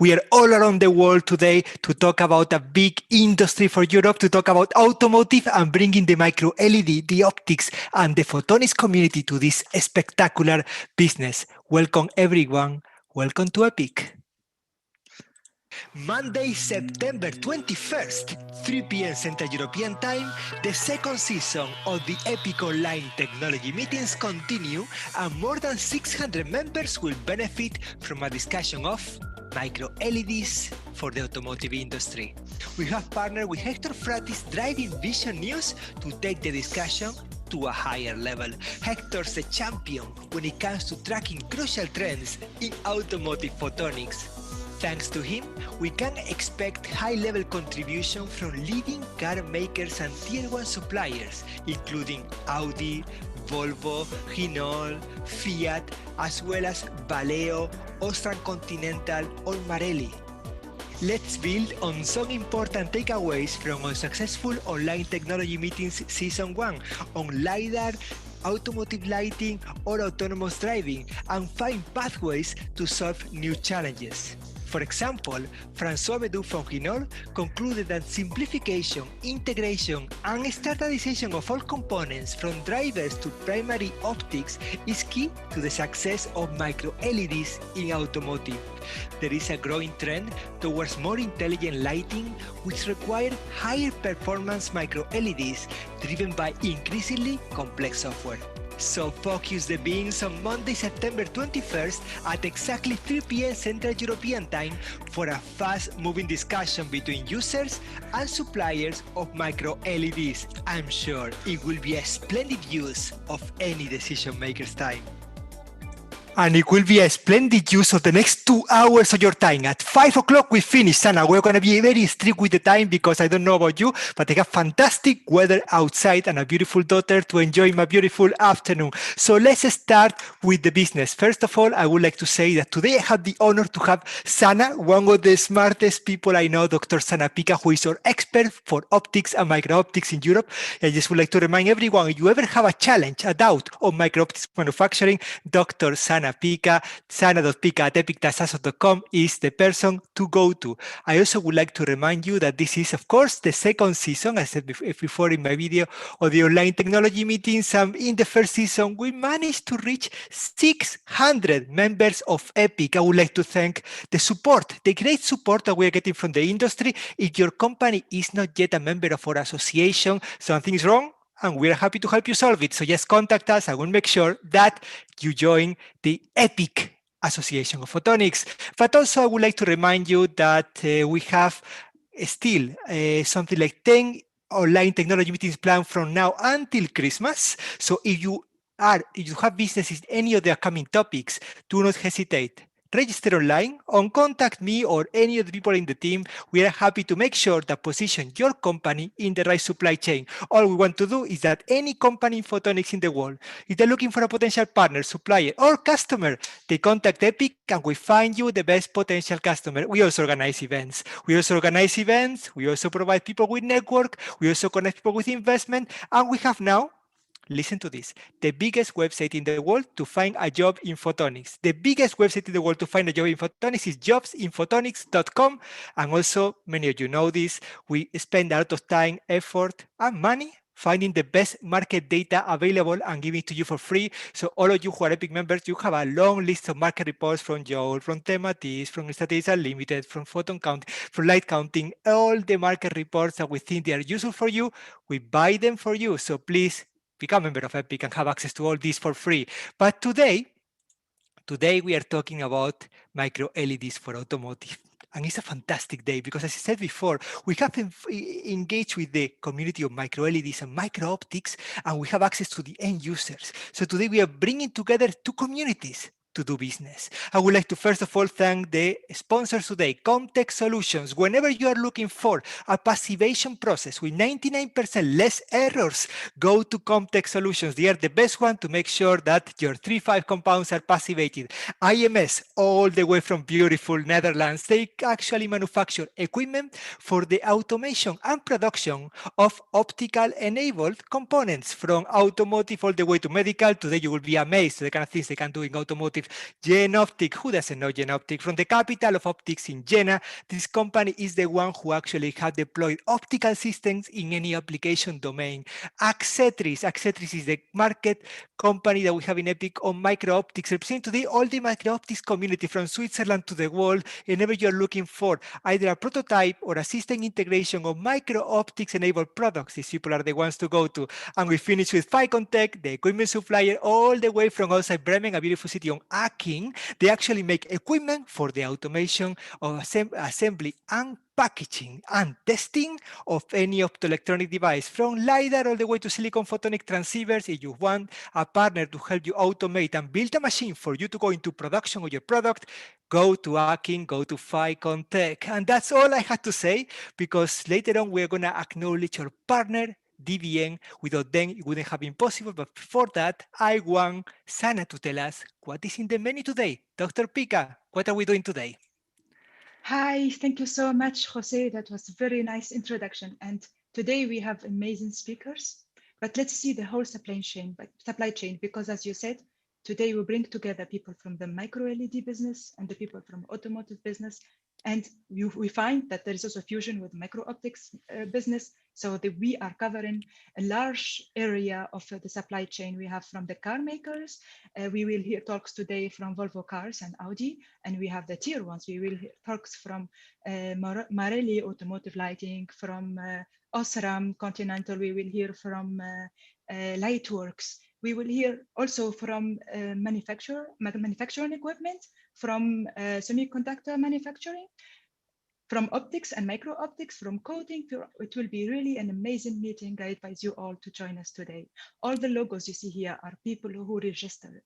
We are all around the world today to talk about a big industry for Europe, to talk about automotive and bringing the micro LED, the optics, and the photonics community to this spectacular business. Welcome, everyone. Welcome to EPIC. Monday, September 21st, 3 p.m. Central European Time, the second season of the EPIC Online Technology Meetings continue, and more than 600 members will benefit from a discussion of micro LEDs for the automotive industry. We have partnered with Hector Fratty's Driving Vision News to take the discussion to a higher level. Hector's a champion when it comes to tracking crucial trends in automotive photonics. Thanks to him, we can expect high-level contribution from leading car makers and Tier 1 suppliers, including Audi, Volvo, Noell, Fiat, as well as Valeo, OSRAM-Continental, or Marelli. Let's build on some important takeaways from our successful online technology meetings season 1 on LiDAR, automotive lighting, or autonomous driving, and find pathways to solve new challenges. For example, François Bedou from Noell concluded that simplification, integration, and standardization of all components from drivers to primary optics is key to the success of micro LEDs in automotive. There is a growing trend towards more intelligent lighting, which require higher performance micro LEDs driven by increasingly complex software. So focus the beams on Monday, September 21st at exactly 3 p.m. Central European Time for a fast-moving discussion between users and suppliers of micro LEDs. I'm sure it will be a splendid use of any decision maker's time. And it will be a splendid use of the next 2 hours of your time. At 5 o'clock we finish, Sana. We're going to be very strict with the time because I don't know about you, but I have fantastic weather outside and a beautiful daughter to enjoy my beautiful afternoon. So let's start with the business. First of all, I would like to say that today I have the honor to have Sana, one of the smartest people I know, Dr. Amairi-Pyka, who is our expert for optics and micro-optics in Europe. I just would like to remind everyone, if you ever have a challenge, a doubt on micro-optics manufacturing, Dr. Sana-Pyka, sana.pyka@epictasasos.com is the person to go to. I also would like to remind you that this is, of course, the second season, as I said before in my video, of the online technology meetings. And in the first season, we managed to reach 600 members of EPIC. I would like to thank the support, the great support that we're getting from the industry. If your company is not yet a member of our association, something is wrong, and we're happy to help you solve it. So just contact us. I will make sure that you join the EPIC Association of Photonics. But also I would like to remind you that we have still something like 10 online technology meetings planned from now until Christmas. So if you have businesses in any of the upcoming topics, do not hesitate. Register online or contact me or any of the people in the team. We are happy to make sure that position your company in the right supply chain. All we want to do is that any company in photonics in the world, if they're looking for a potential partner, supplier, or customer, they contact EPIC and we find you the best potential customer. We also organize events. We also provide people with network. We also connect people with investment. And we have now, listen to this, the biggest website in the world to find a job in photonics. The biggest website in the world to find a job in photonics is jobsinphotonics.com. And also, many of you know this, we spend a lot of time, effort, and money finding the best market data available and giving it to you for free. So all of you who are EPIC members, you have a long list of market reports from Joel, from Mathias, from Statistics Unlimited, from Photon Counting, from Light Counting, all the market reports that we think they are useful for you. We buy them for you. So please, become a member of EPIC and have access to all this for free. But today we are talking about micro LEDs for automotive. And it's a fantastic day because, as I said before, we have engaged with the community of micro LEDs and micro optics, and we have access to the end users. So today we are bringing together two communities to do business. I would like to first of all thank the sponsors today, Comptek Solutions. Whenever you are looking for a passivation process with 99% less errors, go to Comptek Solutions. They are the best one to make sure that your 3,5 compounds are passivated. IMS, all the way from beautiful Netherlands, they actually manufacture equipment for the automation and production of optical enabled components from automotive all the way to medical. Today you will be amazed at the kind of things they can do in automotive Automotive. Jenoptik, who doesn't know Jenoptik? From the capital of optics in Jena, this company is the one who actually had deployed optical systems in any application domain. aextris is the market company that we have in EPIC on MicroOptics, representing today all the MicroOptics community from Switzerland to the world, whenever you're looking for either a prototype or a system integration of MicroOptics enabled products. These people are the ones to go to. And we finish with ficonTEC, the equipment supplier, all the way from outside Bremen, a beautiful city on Aachen. They actually make equipment for the automation of assembly and packaging and testing of any optoelectronic device, from LiDAR all the way to silicon photonic transceivers. If you want a partner to help you automate and build a machine for you to go into production of your product, go to Aachen, go to ficonTEC. And that's all I had to say, because later on we're going to acknowledge our partner, DVN. Without them, it wouldn't have been possible. But before that, I want Sana to tell us what is in the menu today. Dr. Pyka, what are we doing today? Hi, thank you so much, Jose. That was a very nice introduction. And today we have amazing speakers, but let's see the whole supply chain, because as you said, today we bring together people from the micro LED business and the people from automotive business. And we find that there is also fusion with micro optics business, so that we are covering a large area of the supply chain. We have from the car makers, we will hear talks today from Volvo Cars and Audi, and we have the tier ones. We will hear talks from Marelli Automotive Lighting, from OSRAM-Continental. We will hear from LightWorks. We will hear also from manufacturing equipment, from semiconductor manufacturing, from optics and micro optics, from coating. It will be really an amazing meeting. I invite you all to join us today. All the logos you see here are people who registered.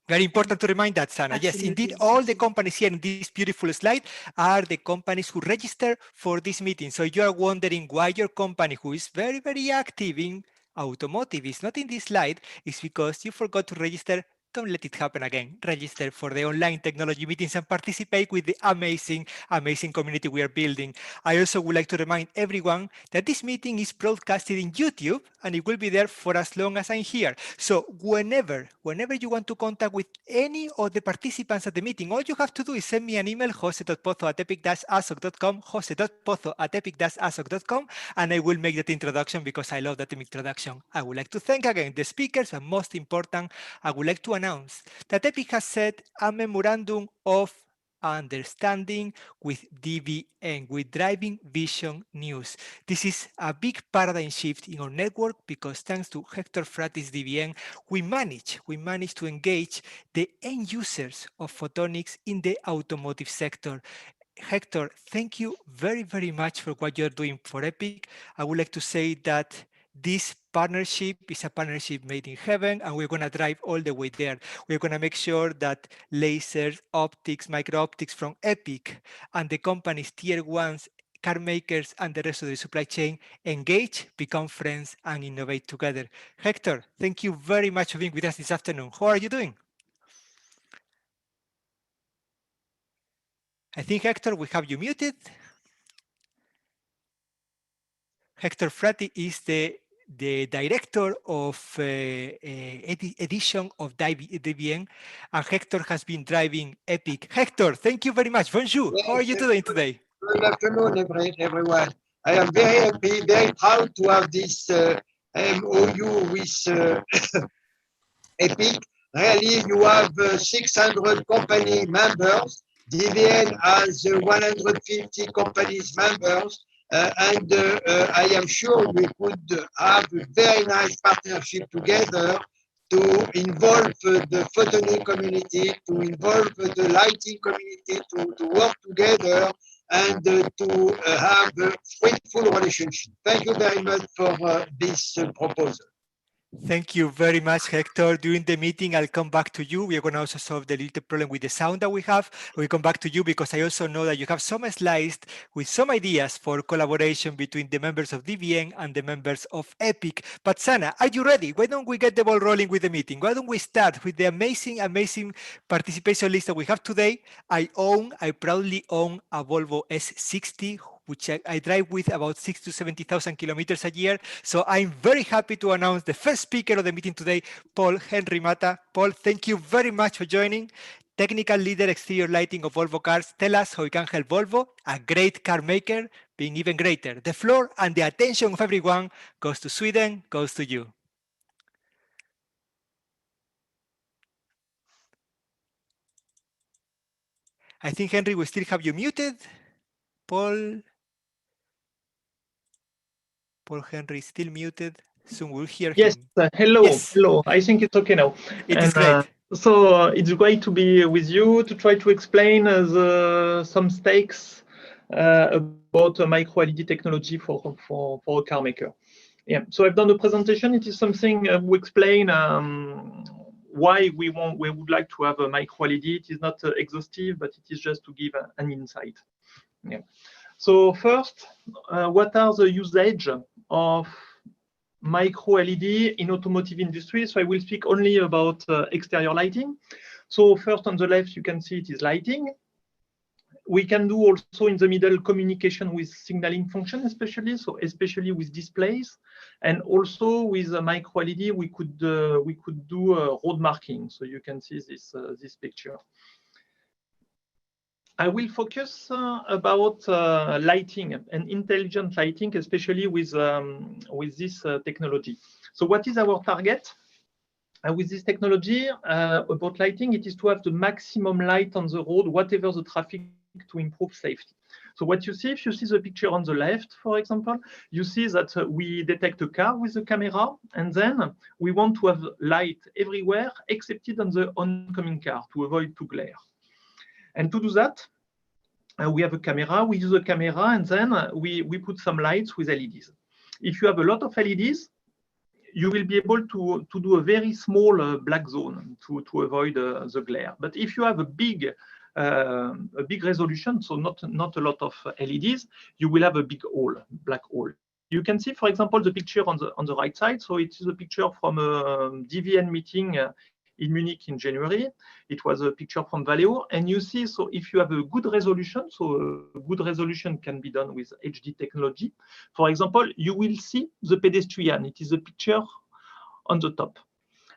Very important to remind that, Sana. Absolutely. Yes, indeed, all the companies here in this beautiful slide are the companies who register for this meeting. So you are wondering why your company, who is very, very active in automotive, is not in this slide, it's because you forgot to register. Don't let it happen again. Register for the online technology meetings and participate with the amazing, amazing community we are building. I also would like to remind everyone that this meeting is broadcasted in YouTube, and it will be there for as long as I'm here. So whenever you want to contact with any of the participants at the meeting, all you have to do is send me an email, jose.pozo@epic-asoc.com, jose.pozo@epic-asoc.com, and I will make that introduction because I love that introduction. I would like to thank again the speakers, and most important, I would like to announce that EPIC has set a memorandum of understanding with DVN, with Driving Vision News. This is a big paradigm shift in our network, because thanks to Hector Fratty's DVN, we managed to engage the end users of photonics in the automotive sector. Hector, thank you very, very much for what you're doing for EPIC. I would like to say that this partnership is a partnership made in heaven, and we're going to drive all the way there. We're going to make sure that lasers, optics, micro optics from EPIC and the companies tier ones, car makers, and the rest of the supply chain engage, become friends, and innovate together. Hector, thank you very much for being with us this afternoon. How are you doing? I think, Hector, we have you muted. Hector Fratty is the director of edition of DVN, and Hector has been driving EPIC. Hector, thank you very much. Bonjour. Yes, how are you doing today? Good afternoon, everyone. I am very happy, very proud to have this MOU with EPIC. Really, you have 600 company members. DVN has 150 companies members. And I am sure we could have a very nice partnership together to involve the photonic community, to involve the lighting community, to work together and to have a fruitful relationship. Thank you very much for this proposal. Thank you very much, Hector. During the meeting, I'll come back to you. We are going to also solve the little problem with the sound that we have. We'll come back to you because I also know that you have some slides with some ideas for collaboration between the members of DVN and the members of EPIC. But Sana, are you ready? Why don't we get the ball rolling with the meeting? Why don't we start with the amazing, amazing participation list that we have today? I proudly own a Volvo S60, which I drive with about 60 to 70,000 kilometers a year. So I'm very happy to announce the first speaker of the meeting today, Paul-Henri Matha. Paul, thank you very much for joining. Technical leader exterior lighting of Volvo Cars. Tell us how we can help Volvo, a great car maker, being even greater. The floor and the attention of everyone goes to Sweden, goes to you. I think, Henry, we still have you muted. Paul-Henri is still muted. Soon we'll hear yes, him. Hello, Yes. hello. I think it's okay now. It is great. So it's great to be with you to try to explain some stakes about micro LED technology for a car maker. Yeah. So I've done a presentation. It is something we explain why we would like to have a micro LED. It is not exhaustive, but it is just to give an insight. Yeah. So first, what are the usage of micro LED in automotive industry? So I will speak only about exterior lighting. So first on the left, you can see it is lighting. We can do also in the middle communication with signaling function, especially with displays, and also with a micro LED we could do road marking. So you can see this picture. I will focus about lighting and intelligent lighting, especially with this technology. So what is our target with this technology about lighting? It is to have the maximum light on the road, whatever the traffic, to improve safety. So what you see, if you see the picture on the left, for example, you see that we detect a car with a camera, and then we want to have light everywhere except on the oncoming car to avoid to glare. And to do that, we have a camera, we use a camera, and then we put some lights with LEDs. If you have a lot of LEDs, you will be able to do a very small black zone to avoid the glare. But if you have a big resolution, so not a lot of LEDs, you will have a big hole, black hole. You can see, for example, the picture on the right side. So it is a picture from a DVN meeting in Munich in January. It was a picture from Valeo, and you see, so if you have a good resolution, so a good resolution can be done with HD technology. For example, you will see the pedestrian. It is a picture on the top.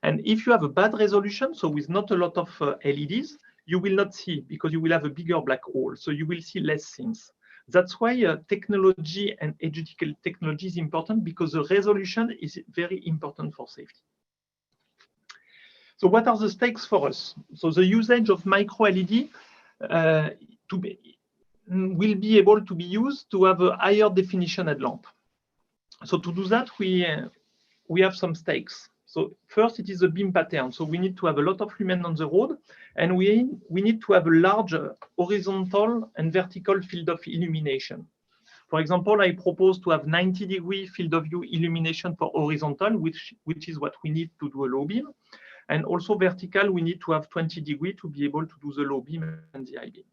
And if you have a bad resolution, so with not a lot of LEDs, you will not see, because you will have a bigger black hole, so you will see less things. That's why technology and HD technology is important, because the resolution is very important for safety. So what are the stakes for us? So the usage of micro LED will be able to be used to have a higher definition headlamp. So to do that, we have some stakes. So first, it is a beam pattern. So we need to have a lot of lumen on the road, and we need to have a large horizontal and vertical field of illumination. For example, I propose to have 90-degree field of view illumination for horizontal, which is what we need to do a low beam. And also vertical, we need to have 20 degrees to be able to do the low beam and the high beam.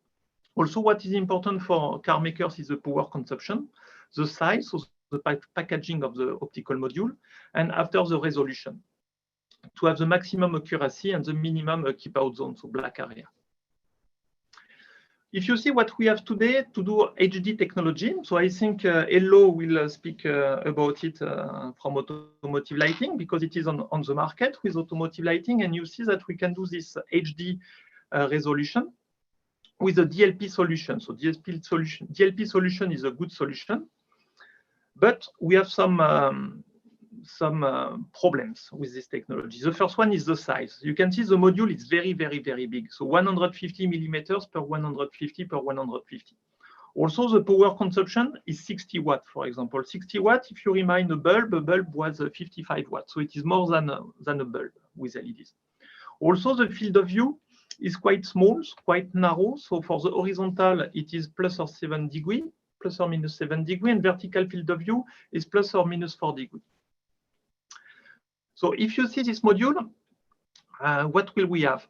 Also, what is important for car makers is the power consumption, the size, so the packaging of the optical module, and after the resolution, to have the maximum accuracy and the minimum keep out zone, so black area. If you see what we have today to do HD technology, so I think Elo will speak about it from automotive lighting, because it is on the market with automotive lighting, and you see that we can do this HD resolution with a DLP solution. So DLP solution is a good solution, but we have some problems with this technology. The first one is the size. You can see the module is very, very, very big. So 150 millimeters per 150 per 150. Also, the power consumption is 60 watts, for example. 60 watts, if you remind a bulb was 55 watts. So it is more than a bulb with LEDs. Also, the field of view is quite small, quite narrow. So for the horizontal, it is plus or 7 degrees, plus or minus 7 degrees, and vertical field of view is plus or minus 4 degrees. So if you see this module, what will we have?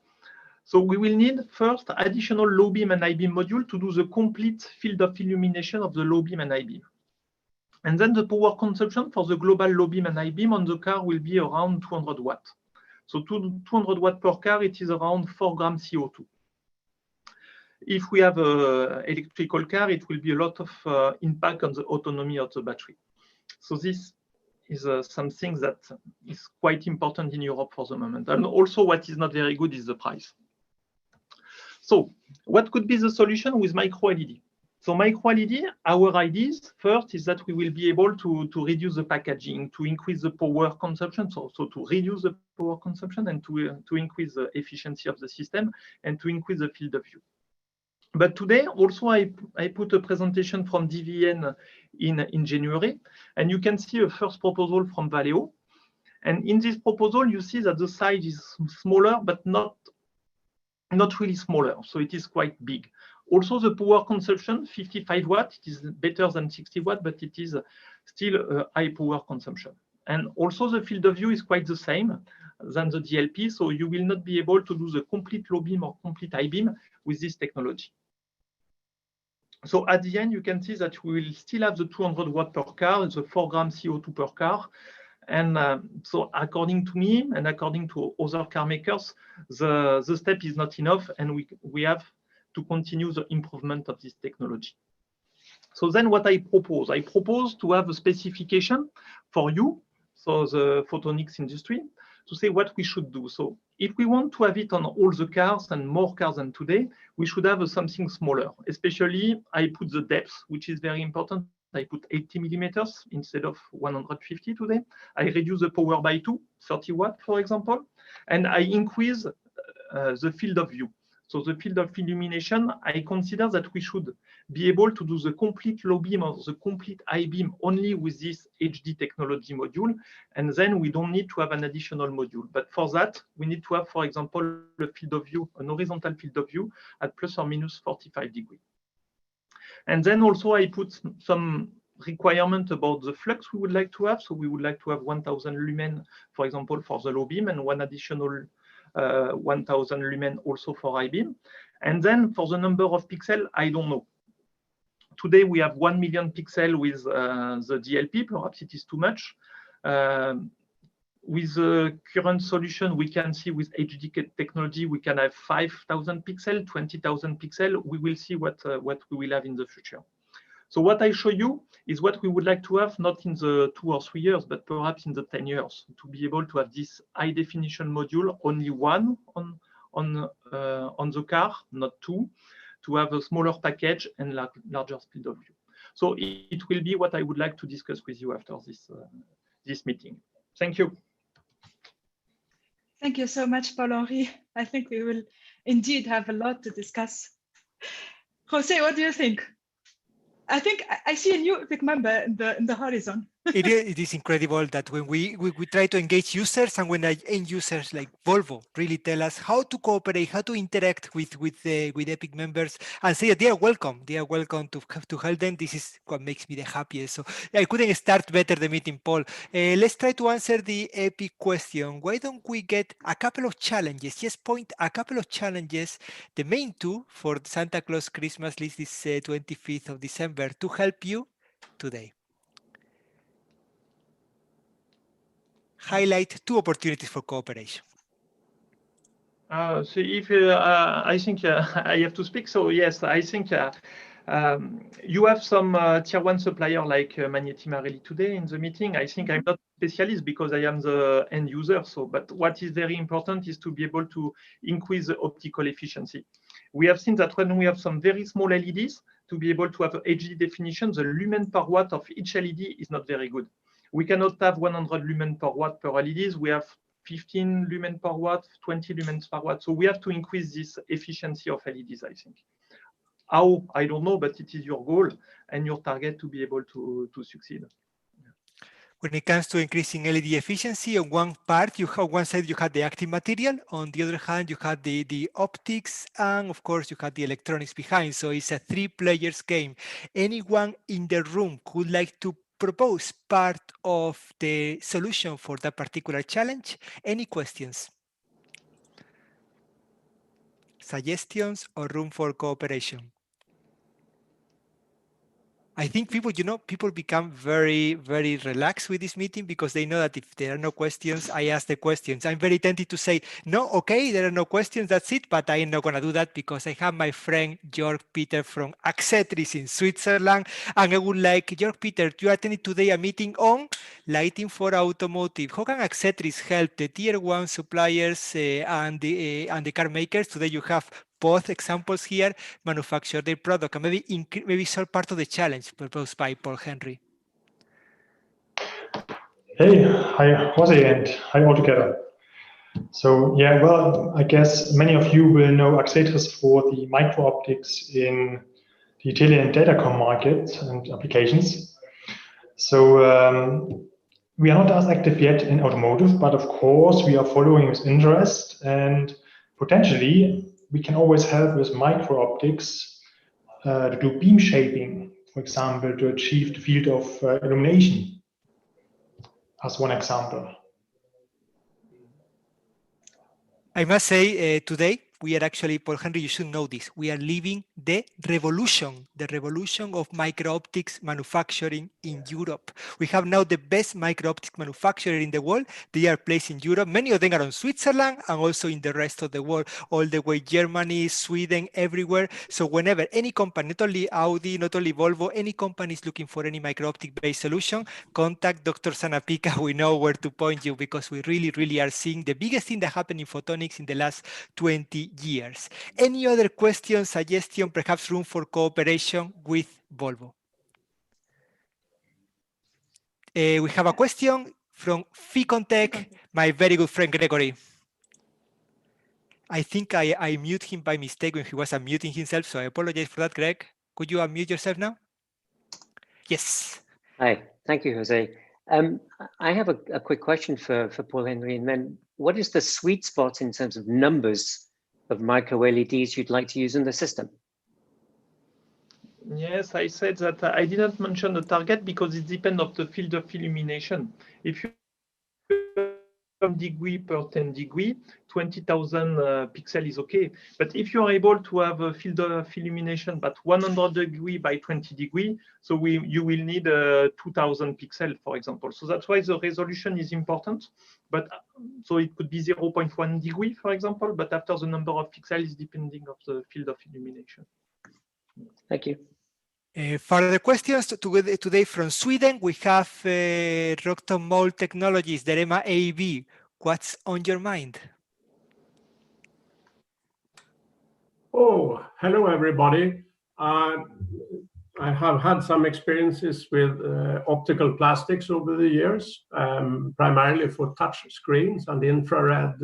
So we will need first additional low beam and high beam module to do the complete field of illumination of the low beam and high beam. And then the power consumption for the global low beam and high beam on the car will be around 200 watts. So 200 watts per car, it is around 4 grams CO2. if we have an electrical car, it will be a lot of impact on the autonomy of the battery. So this is something that is quite important in Europe for the moment. And also what is not very good is the price. So what could be the solution with micro-LED? So micro-LED, our ideas first is that we will be able to reduce the packaging, to increase the power consumption, so to reduce the power consumption and to increase the efficiency of the system and to increase the field of view. But today also I put a presentation from DVN in January, and you can see a first proposal from Valeo. And in this proposal, you see that the size is smaller, but not really smaller, so it is quite big. Also, the power consumption, 55 watts, it is better than 60 watts, but it is still a high power consumption. And also the field of view is quite the same than the DLP, so you will not be able to do the complete low beam or complete high beam with this technology. So at the end, you can see that we will still have the 200 watts per car, the 4 grams CO2 per car. And so according to me and according to other car makers, the step is not enough, and we have to continue the improvement of this technology. So then what I propose to have a specification for you, so the photonics industry, to say what we should do. So if we want to have it on all the cars and more cars than today, we should have something smaller. Especially, I put the depth, which is very important. I put 80 millimeters instead of 150 today. I reduce the power by 2, 30 watts, for example, and I increase the field of view. So the field of illumination, I consider that we should be able to do the complete low beam or the complete high beam only with this HD technology module. And then we don't need to have an additional module. But for that, we need to have, for example, a field of view, an horizontal field of view at plus or minus 45 degrees. And then also I put some requirement about the flux we would like to have. So we would like to have 1000 lumen, for example, for the low beam, and one additional 1000 lumen also for high beam. And then for the number of pixels, I don't know. Today we have 1 million pixels with the DLP, perhaps it is too much. With the current solution, we can see with HD technology, we can have 5,000 pixels, 20,000 pixels. We will see what we will have in the future. So what I show you is what we would like to have, not in the 2 or 3 years, but perhaps in the 10 years, to be able to have this high definition module, only one on the car, not 2, to have a smaller package and larger field of view. So it will be what I would like to discuss with you after this meeting. Thank you. Thank you so much, Paul-Henri. I think we will indeed have a lot to discuss. Jose, what do you think? I think I see a new big member in the horizon. It is incredible that when we try to engage users, and when end users like Volvo really tell us how to cooperate, how to interact with EPIC members, and say that they are welcome to help them. This is what makes me the happiest. So I couldn't start better the meeting, Paul. Let's try to answer the EPIC question. Why don't we get a couple of challenges? Just point a couple of challenges, the main two for Santa Claus Christmas list is 25th of December, to help you today. Highlight 2 opportunities for cooperation. So if I think I have to speak, so yes, I think you have some tier 1 supplier like Magneti Marelli today in the meeting. I think I'm not a specialist because I am the end user. So, but what is very important is to be able to increase the optical efficiency. We have seen that when we have some very small LEDs, to be able to have HD definition, the lumen per watt of each LED is not very good. We cannot have 100 lumen per watt per LEDs. We have 15 lumen per watt, 20 lumens per watt. So we have to increase this efficiency of LEDs, I think. How? I don't know, but it is your goal and your target to be able to succeed. When it comes to increasing LED efficiency, on one part, one side you have the active material, on the other hand, you have the optics, and of course, you have the electronics behind. So it's a 3-players game. Anyone in the room would like to propose part of the solution for that particular challenge? Any questions? Suggestions or room for cooperation? I think people, people become very, very relaxed with this meeting because they know that if there are no questions, I ask the questions. I'm very tempted to say, no, okay, there are no questions, that's it. But I'm not going to do that because I have my friend, Jörg Peter from aextris in Switzerland. And I would like, Jörg Peter, you attended today a meeting on lighting for automotive. How can aextris help the tier 1 suppliers and the car makers? Today you have both examples here, manufacture their product and maybe solve part of the challenge proposed by Paul-Henri. Hey, hi Jose, and hi all together. So yeah, well, I guess many of you will know aextris for the MicroOptics in the Italian datacom market and applications. So we are not as active yet in automotive, but of course we are following with interest, and potentially we can always help with micro-optics to do beam shaping, for example, to achieve the field of illumination, as one example. I must say today, we are actually, Paul-Henri, you should know this, we are living the revolution of micro-optics manufacturing in Europe. We have now the best micro-optics manufacturer in the world. They are placed in Europe. Many of them are in Switzerland and also in the rest of the world, all the way Germany, Sweden, everywhere. So whenever any company, not only Audi, not only Volvo, any company is looking for any micro-optic based solution, contact Dr. Sanapika. We know where to point you because we really are seeing the biggest thing that happened in photonics in the last 20 years. Any other question, suggestion, perhaps room for cooperation with Volvo? We have a question from ficonTEC, my very good friend Gregory. I think I muted him by mistake when he was unmuting himself, so I apologize for that, Greg. Could you unmute yourself now? Yes. Hi, thank you, Jose. I have a quick question for Paul-Henri, and then what is the sweet spot in terms of numbers of micro LEDs you'd like to use in the system? Yes, I said that I didn't mention the target because it depends on the field of illumination. If you have degree per 10 degree, 20,000 pixel is okay. But if you are able to have a field of illumination but 100 degree by 20 degree, so you will need 2,000 pixel, for example. So that's why the resolution is important. But so it could be 0.1 degree, for example, but after the number of pixels depending on the field of illumination. Thank you. Further questions today from Sweden. We have Rockton Mold Technologies, Derema AB. What's on your mind? Oh, hello everybody. I have had some experiences with optical plastics over the years, primarily for touch screens and infrared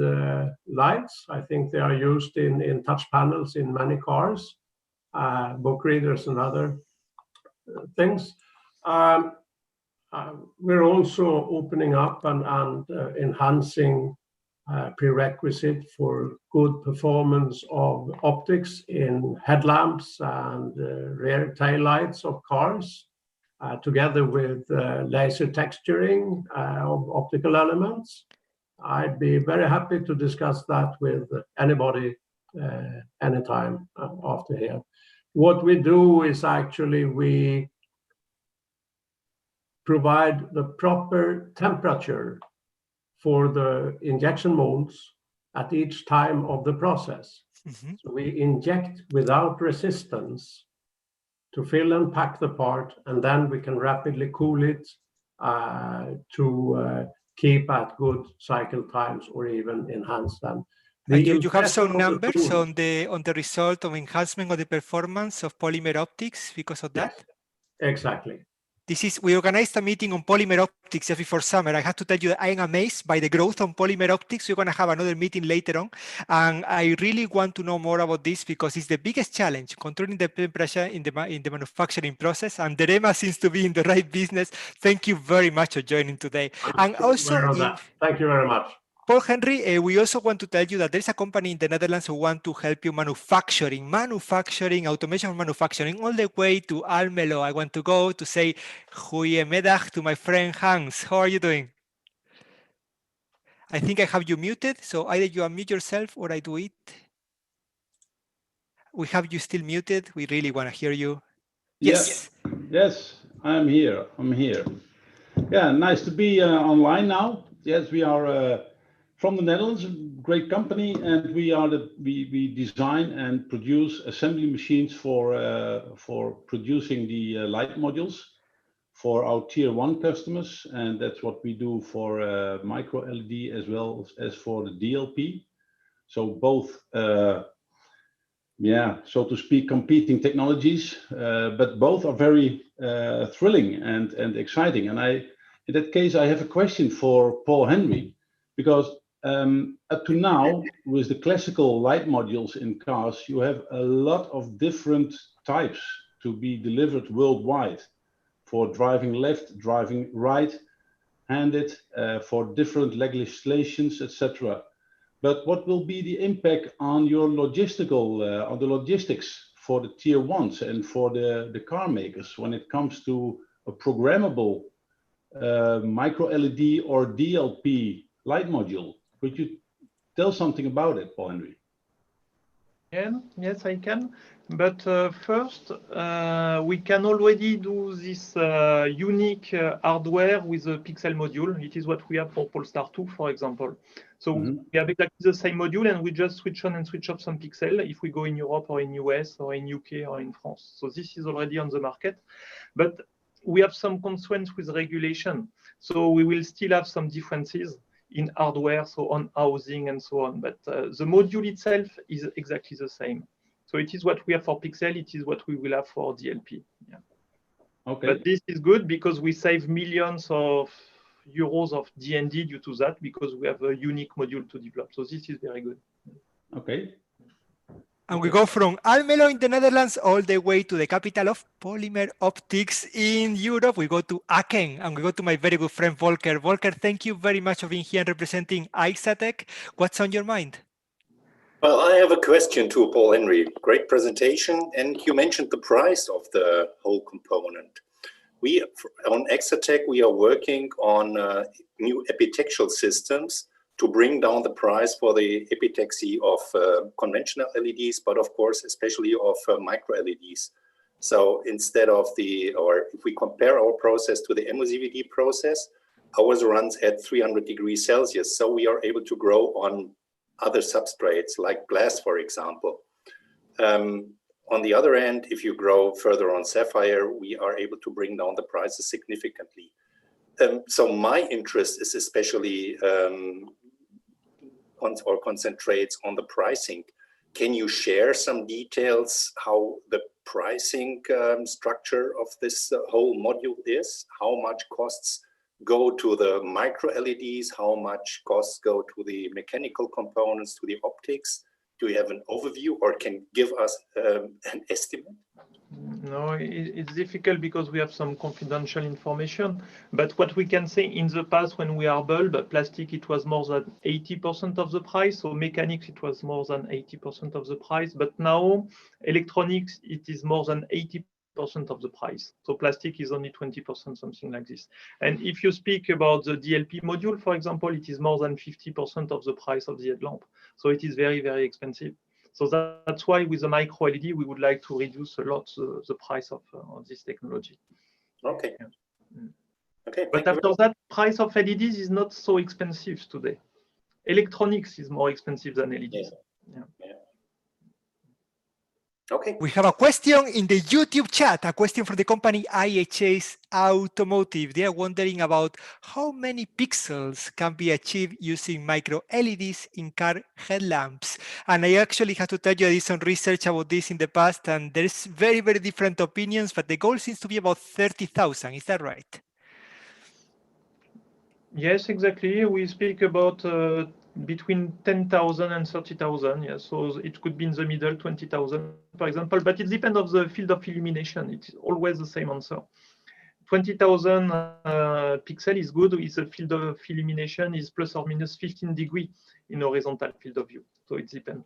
lights. I think they are used in touch panels in many cars, book readers and other things. We're also opening up and enhancing prerequisite for good performance of optics in headlamps and rear tail lights of cars, together with laser texturing of optical elements. I'd be very happy to discuss that with anybody anytime after here. What we do is actually we provide the proper temperature for the injection molds at each time of the process. Mm-hmm. So we inject without resistance to fill and pack the part, and then we can rapidly cool it to keep at good cycle times or even enhance them. You have some numbers on the result of enhancement of the performance of polymer optics because of that? Yes, exactly. We organized a meeting on polymer optics just before summer. I have to tell you that I am amazed by the growth on polymer optics. We're going to have another meeting later on. And I really want to know more about this because it's the biggest challenge, controlling the temperature in the manufacturing process. And Derema seems to be in the right business. Thank you very much for joining today. And also, thank you very much. Paul-Henri, we also want to tell you that there's a company in the Netherlands who want to help you manufacturing, automation of manufacturing, all the way to Almelo. I want to go to say goedemiddag to my friend Hans. How are you doing? I think I have you muted, so either you unmute yourself or I do it. We have you still muted. We really want to hear you. Yes. Yes, I'm here. I'm here. Yeah, nice to be online now. Yes, we are from the Netherlands, a great company, and we design and produce assembly machines for producing the light modules for our tier 1 customers, and that's what we do for micro LED as well as for the DLP. So both, yeah, so to speak, competing technologies, but both are very thrilling and exciting. And in that case, I have a question for Paul-Henri, because up to now, with the classical light modules in cars, you have a lot of different types to be delivered worldwide for driving left, driving right-handed, for different legislations, etc. But what will be the impact on your logistical, on the logistics for the tier 1s and for the car makers when it comes to a programmable micro LED or DLP light module? Could you tell something about it, Paul-Henri? Yes, I can. But first, we can already do this unique hardware with a pixel module. It is what we have for Polestar 2, for example. So we have exactly the same module, and we just switch on and switch off some pixel if we go in Europe or in US or in UK or in France. So this is already on the market. But we have some constraints with regulation. So we will still have some differences in hardware, so on housing and so on. But the module itself is exactly the same. So it is what we have for Pixel, it is what we will have for DLP. Yeah. Okay. But this is good because we save millions of euros of D&D due to that, because we have a unique module to develop. So this is very good. Okay. And we go from Almelo in the Netherlands all the way to the capital of polymer optics in Europe. We go to Aachen, and we go to my very good friend Volker. Volker, thank you very much for being here and representing aextris. What's on your mind? Well, I have a question to Paul-Henri. Great presentation, and you mentioned the price of the whole component. We, on aextris, we are working on new epitaxial systems to bring down the price for the epitaxy of conventional LEDs, but of course, especially of micro LEDs. So instead of if we compare our process to the MOCVD process, ours runs at 300 degrees Celsius. So we are able to grow on other substrates like glass, for example. On the other end, if you grow further on sapphire, we are able to bring down the prices significantly. So my interest is especially concentrates on the pricing. Can you share some details how the pricing structure of this whole module is? How much costs go to the micro LEDs? How much costs go to the mechanical components, to the optics? Do you have an overview or can give us an estimate? No, it's difficult because we have some confidential information. But what we can say, in the past, when we are bulb, plastic, it was more than 80% of the price. So mechanics, it was more than 80% of the price. But now, electronics, it is more than 80% of the price. So plastic is only 20%, something like this. And if you speak about the DLP module, for example, it is more than 50% of the price of the headlamp. So it is very, very expensive. So that's why with the micro LED, we would like to reduce a lot the price of this technology. Okay. Yeah. Okay. But after that, price of LEDs is not so expensive today. Electronics is more expensive than LEDs. Yeah. Yeah. Okay. We have a question in the YouTube chat, a question from the company IHS Automotive. They are wondering about how many pixels can be achieved using micro LEDs in car headlamps. And I actually have to tell you, I did some research about this in the past, and there's very, very different opinions, but the goal seems to be about 30,000. Is that right? Yes, exactly. We speak about between 10,000 and 30,000. Yes, so it could be in the middle, 20,000, for example. But it depends on the field of illumination. It's always the same answer. 20,000 pixel is good if the field of illumination is plus or minus 15 degrees in horizontal field of view. So it depends.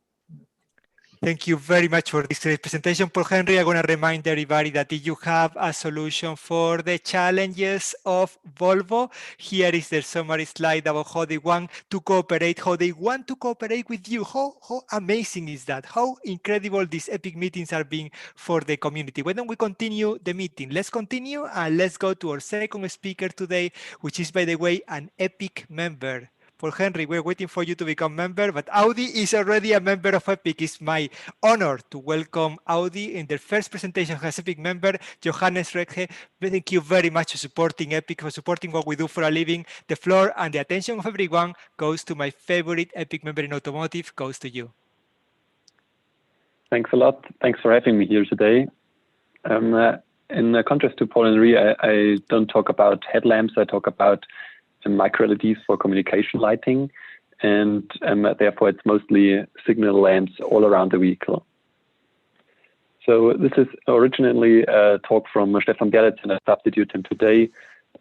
Thank you very much for this presentation, Paul-Henri. I'm going to remind everybody that if you have a solution for the challenges of Volvo, here is the summary slide about how they want to cooperate, how they want to cooperate with you. How amazing is that? How incredible these epic meetings are being for the community. Why don't we continue the meeting? Let's continue and let's go to our second speaker today, which is, by the way, an epic member. Paul-Henri, we're waiting for you to become member, but Audi is already a member of EPIC. It's my honor to welcome Audi in their first presentation as EPIC member, Johannes Reschke. Thank you very much for supporting EPIC, for supporting what we do for a living. The floor and the attention of everyone goes to my favorite EPIC member in automotive, goes to you. Thanks a lot. Thanks for having me here today. In contrast to Paul-Henri, I don't talk about headlamps, I talk about micro LEDs for communication lighting, and therefore it's mostly signal lamps all around the vehicle. So this is originally a talk from Stefan Gärditz, and I substitute him today.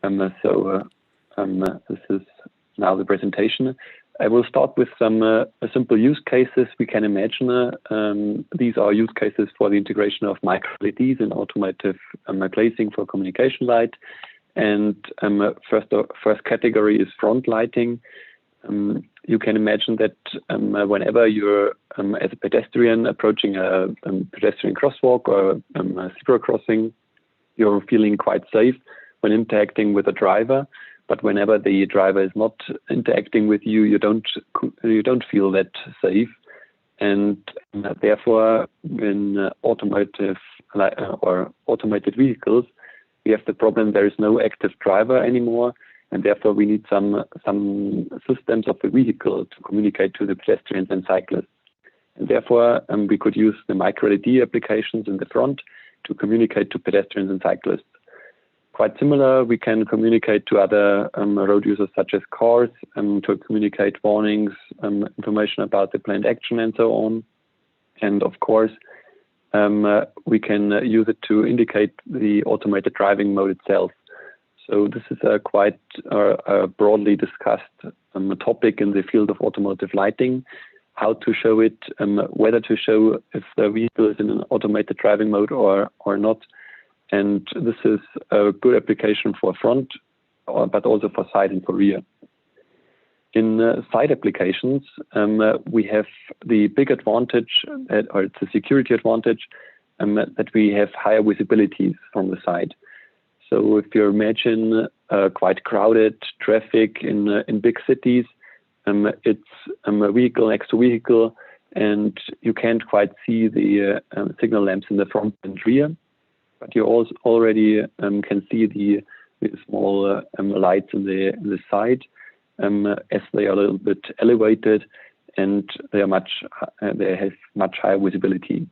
This is now the presentation. I will start with some simple use cases we can imagine. These are use cases for the integration of micro LEDs in automotive glazing for communication light. And first category is front lighting. You can imagine that whenever you're as a pedestrian approaching a pedestrian crosswalk or a zebra crossing, you're feeling quite safe when interacting with a driver. But whenever the driver is not interacting with you, you don't feel that safe. And therefore, in automotive or automated vehicles, we have the problem there is no active driver anymore, and therefore we need some systems of the vehicle to communicate to the pedestrians and cyclists. And therefore, we could use the micro LED applications in the front to communicate to pedestrians and cyclists. Quite similar, we can communicate to other road users such as cars to communicate warnings, information about the planned action and so on. And of course, we can use it to indicate the automated driving mode itself. So this is a quite broadly discussed topic in the field of automotive lighting, how to show it, whether to show if the vehicle is in an automated driving mode or not. And this is a good application for front, but also for side and for rear. In side applications, we have the big advantage, or it's a security advantage, that we have higher visibilities from the side. So if you imagine quite crowded traffic in big cities, it's a vehicle next to vehicle, and you can't quite see the signal lamps in the front and rear, but you also already can see the small lights in the side. As they are a little bit elevated, and they have much higher visibility.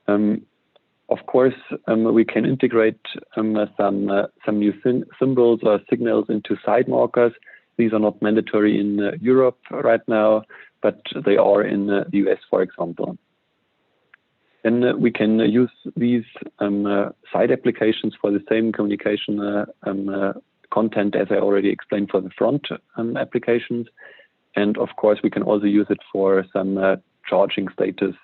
Of course, we can integrate some new symbols or signals into side markers. These are not mandatory in Europe right now, but they are in the US, for example. Then we can use these side applications for the same communication content as I already explained for the front applications. And of course, we can also use it for some charging status.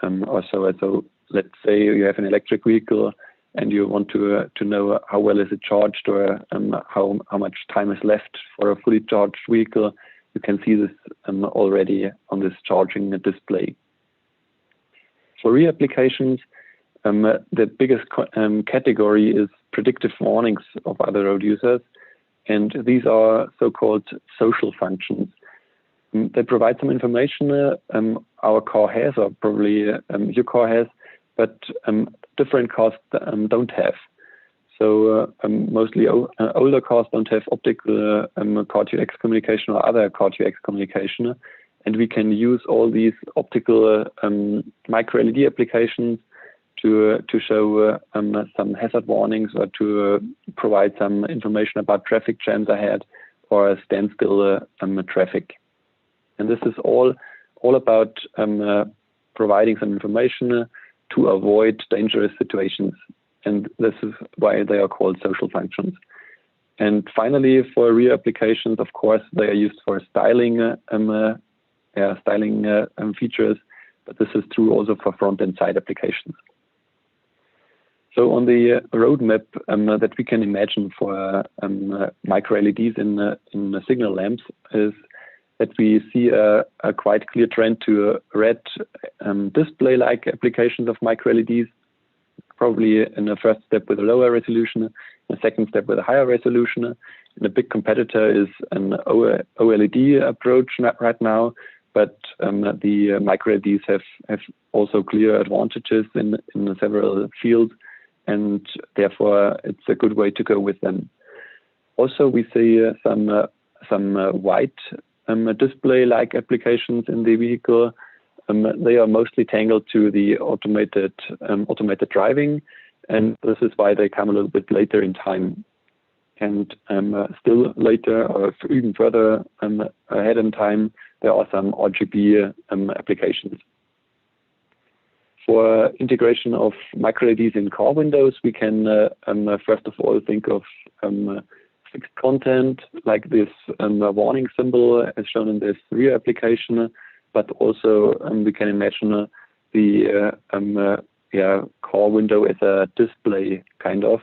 So let's say you have an electric vehicle and you want to know how well is it charged, or how much time is left for a fully charged vehicle. You can see this already on this charging display. For rear applications, the biggest category is predictive warnings of other road users, and these are so-called social functions. They provide some information our car has, or probably your car has, but different cars don't have. So mostly older cars don't have optical car-to-X communication or other car-to-X communication, and we can use all these optical micro LED applications to show some hazard warnings, or to provide some information about traffic jams ahead or standstill traffic. And this is all about providing some information to avoid dangerous situations. And this is why they are called social functions. And finally, for rear applications, of course, they are used for styling features. but this is true also for front and side applications. So on the roadmap that we can imagine for micro LEDs in signal lamps is that we see a quite clear trend to red display-like applications of micro LEDs, probably in the first step with a lower resolution, the second step with a higher resolution. And a big competitor is an OLED approach right now, but the micro LEDs have also clear advantages in several fields, and therefore it's a good way to go with them. Also, we see some white display-like applications in the vehicle. They are mostly tangled to the automated driving, and this is why they come a little bit later in time. And still later, or even further ahead in time, there are some RGB applications. For integration of micro LEDs in car windows, we can first of all think of fixed content like this warning symbol as shown in this rear application, but also we can imagine the car window as a display kind of.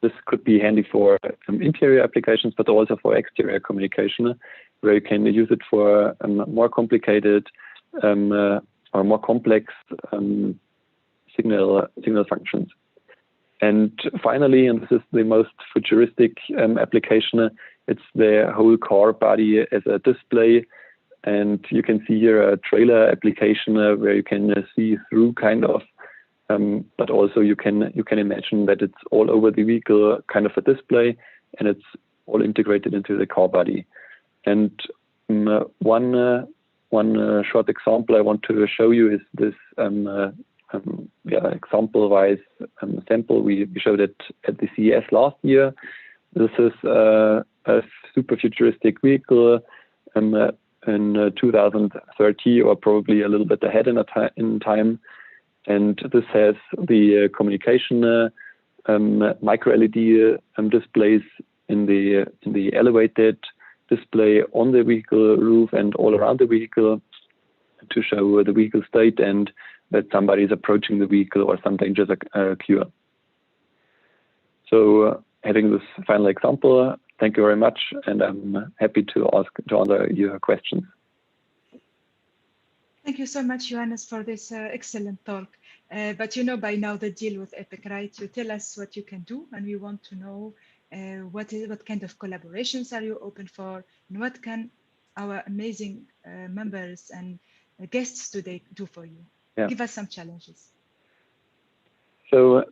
This could be handy for interior applications, but also for exterior communication, where you can use it for more complicated or more complex signal functions. And finally, and this is the most futuristic application, it's the whole car body as a display. And you can see here a trailer application where you can see through kind of, but also you can imagine that it's all over the vehicle, kind of a display, and it's all integrated into the car body. And one short example I want to show you is this example-wise sample we showed it at the CES last year. This is a super futuristic vehicle in 2030, or probably a little bit ahead in time. And this has the communication micro LED displays in the elevated display on the vehicle roof and all around the vehicle to show the vehicle state and that somebody is approaching the vehicle or some dangers occur. So having this final example, thank you very much, and I'm happy to answer your questions. Thank you so much, Johannes, for this excellent talk. But you know by now the deal with Epic, right? You tell us what you can do, and we want to know what kind of collaborations are you open for, and what can our amazing members and guests today do for you? Yeah. Give us some challenges. So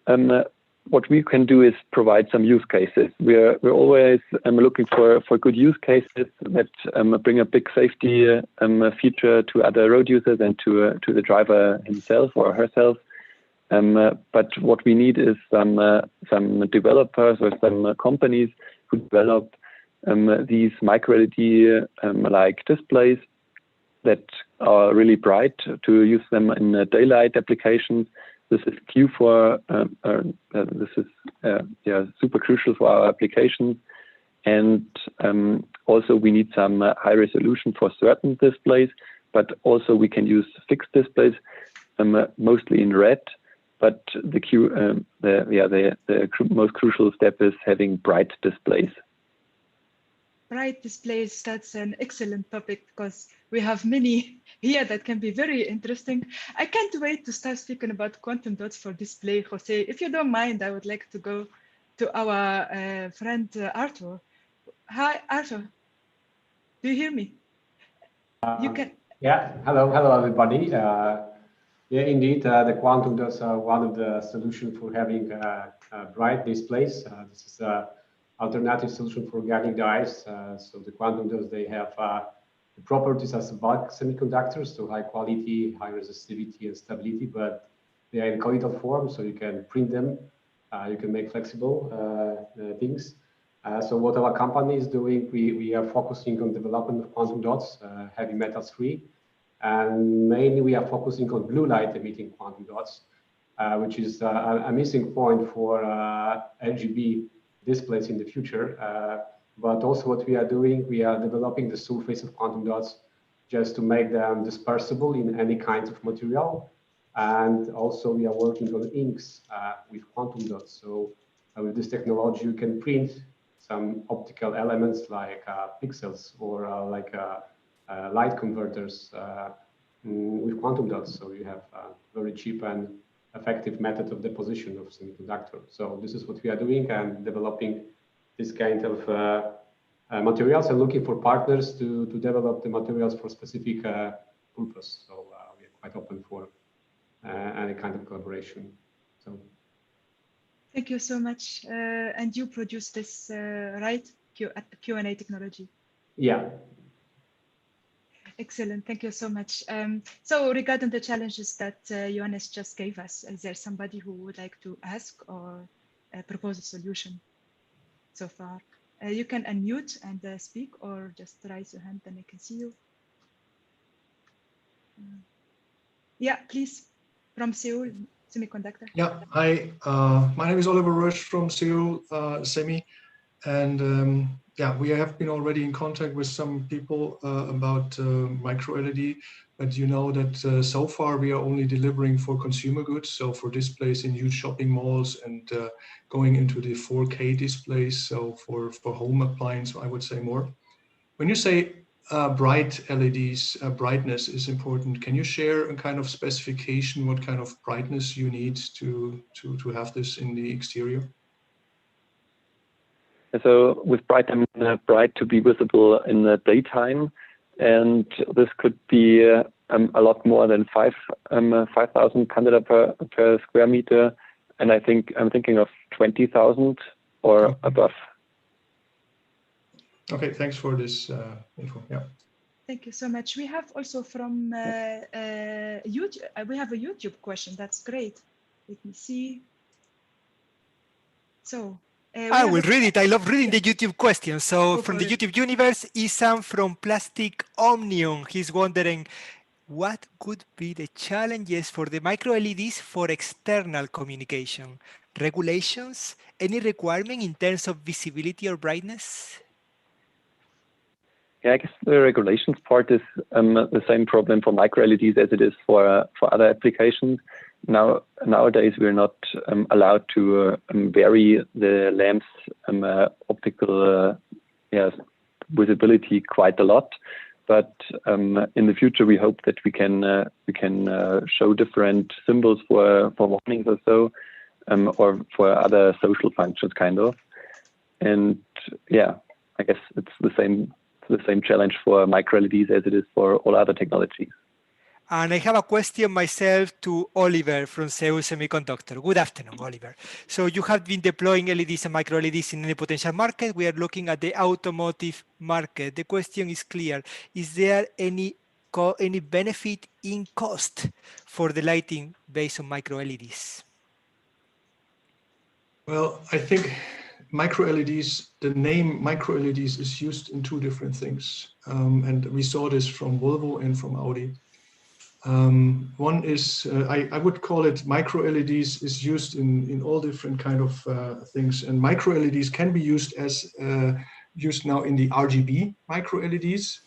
what we can do is provide some use cases. We're always looking for good use cases that bring a big safety feature to other road users and to the driver himself or herself. But what we need is some developers or some companies who develop these micro LED like displays that are really bright to use them in daylight applications. This is this is super crucial for our applications. And also we need some high resolution for certain displays, but also we can use fixed displays, mostly in red. But the most crucial step is having bright displays. Bright displays, that's an excellent topic because we have many here that can be very interesting. I can't wait to start speaking about quantum dots for display, Jose. If you don't mind, I would like to go to our friend Arthur. Hi, Arthur. Do you hear me? You can. Yeah, hello everybody. Yeah, indeed, the quantum dots are one of the solutions for having bright displays. This is an alternative solution for guiding the eyes. So the quantum dots, they have the properties as bulk semiconductors, so high quality, high resistivity and stability, but they are in colloidal form, so you can print them. You can make flexible things. So what our company is doing, we are focusing on development of quantum dots, heavy metals free. And mainly we are focusing on blue light emitting quantum dots, which is a missing point for RGB displays in the future. But also what we are doing, we are developing the surface of quantum dots just to make them dispersible in any kind of material. And also we are working on inks with quantum dots. So with this technology, you can print some optical elements like pixels or light converters with quantum dots. So you have a very cheap and effective method of deposition of semiconductor. So this is what we are doing and developing this kind of materials and looking for partners to develop the materials for specific purpose. So we are quite open for any kind of collaboration. So. Thank you so much. And you produce this, right? Q&A technology. Yeah. Excellent. Thank you so much. So regarding the challenges that Johannes just gave us, is there somebody who would like to ask or propose a solution so far? You can unmute and speak, or just raise your hand, then I can see you. Yeah, please, from Seoul Semiconductor. Yeah, hi, my name is Oliver Rush from Seoul Semi, and yeah, we have been already in contact with some people about micro LED, but you know that so far we are only delivering for consumer goods, so for displays in huge shopping malls and going into the 4K displays, so for home appliance, I would say more. When you say bright LEDs, brightness is important. Can you share a kind of specification, what kind of brightness you need to have this in the exterior? So with bright, I mean bright to be visible in the daytime, and this could be a lot more than 5,000 candela per square meter, and I think I'm thinking of 20,000 or above. Okay, thanks for this info. Yeah. Thank you so much. We have also from YouTube. We have a YouTube question. That's great. Let me see. So. I will read it. I love reading the YouTube questions. So from the YouTube universe, Isam from Plastic Omnium, he's wondering, what could be the challenges for the micro LEDs for external communication? Regulations? Any requirement in terms of visibility or brightness? Yeah, I guess the regulations part is the same problem for micro LEDs as it is for other applications. Nowadays, we're not allowed to vary the lamp's optical visibility quite a lot. But in the future, we hope that we can show different symbols for warnings or so, or for other social functions, kind of. And yeah, I guess it's the same challenge for micro LEDs as it is for all other technologies. And I have a question myself to Oliver from Seoul Semiconductor. Good afternoon, Oliver. So you have been deploying LEDs and micro LEDs in any potential market. We are looking at the automotive market. The question is clear. Is there any benefit in cost for the lighting based on micro LEDs? Well, I think micro LEDs, the name micro LEDs is used in two different things. And we saw this from Volvo and from Audi. One is, I would call it micro LEDs is used in all different kind of things, and micro LEDs can be used as used now in the RGB micro LEDs.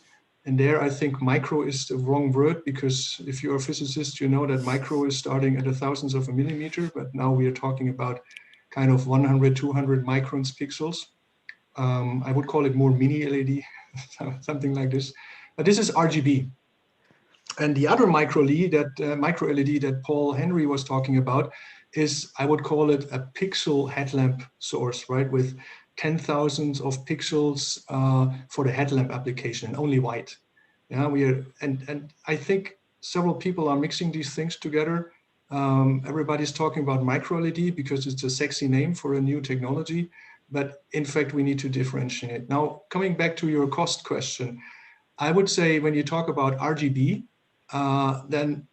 And there I think micro is the wrong word, because if you're a physicist, you know that micro is starting at 1,000th of a millimeter, but now we are talking about kind of 100, 200 microns pixels. I would call it more mini LED, something like this. But this is RGB. And the other micro LED that Paul-Henri was talking about is, I would call it a pixel headlamp source, right? With 10,000 of pixels for the headlamp application, and only white. Yeah, and I think several people are mixing these things together. Everybody's talking about micro LED because it's a sexy name for a new technology, but in fact we need to differentiate. Now, coming back to your cost question, I would say when you talk about RGB, then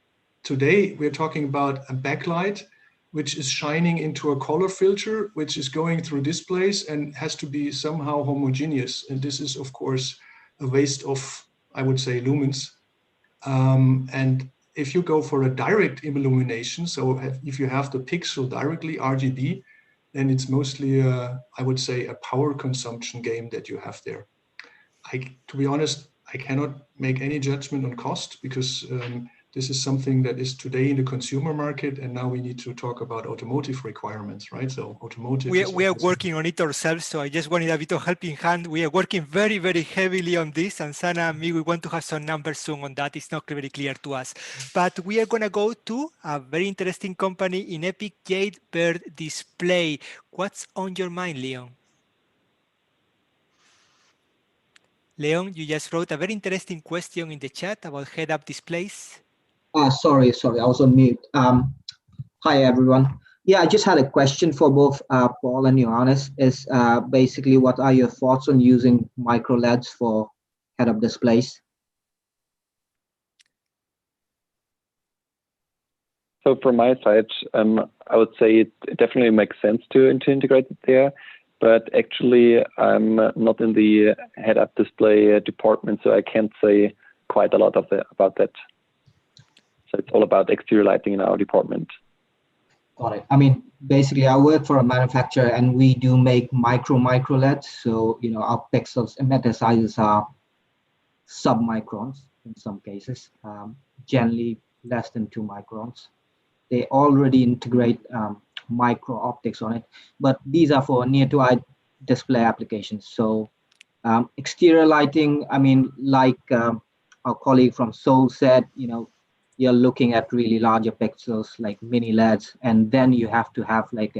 today we're talking about a backlight which is shining into a color filter, which is going through displays and has to be somehow homogeneous. And this is, of course, a waste of, I would say, lumens. And if you go for a direct illumination, so if you have the pixel directly RGB, then it's mostly, I would say, a power consumption game that you have there. To be honest, I cannot make any judgment on cost because this is something that is today in the consumer market, and now we need to talk about automotive requirements, right? So automotive. We are working on it ourselves, so I just wanted a bit of helping hand. We are working very, very heavily on this, and Sana and me, we want to have some numbers soon on that. It's not very clear to us. But we are going to go to a very interesting company in Epic, Jade Bird Display. What's on your mind, Leon? Leon, you just wrote a very interesting question in the chat about head-up displays. Sorry, I was on mute. Hi, everyone. Yeah, I just had a question for both Paul and Johannes. Is basically, what are your thoughts on using micro LEDs for head-up displays? So from my side, I would say it definitely makes sense to integrate it there. But actually, I'm not in the head-up display department, so I can't say quite a lot about that. So it's all about exterior lighting in our department. Got it. I mean, basically, I work for a manufacturer, and we do make micro LEDs. So, you know, our pixels emitter sizes are sub-microns in some cases, generally less than 2 microns. They already integrate MicroOptics on it, but these are for near-to-eye display applications. So exterior lighting, I mean, like our colleague from Seoul said, you know, you're looking at really larger pixels like mini LEDs, and then you have to have like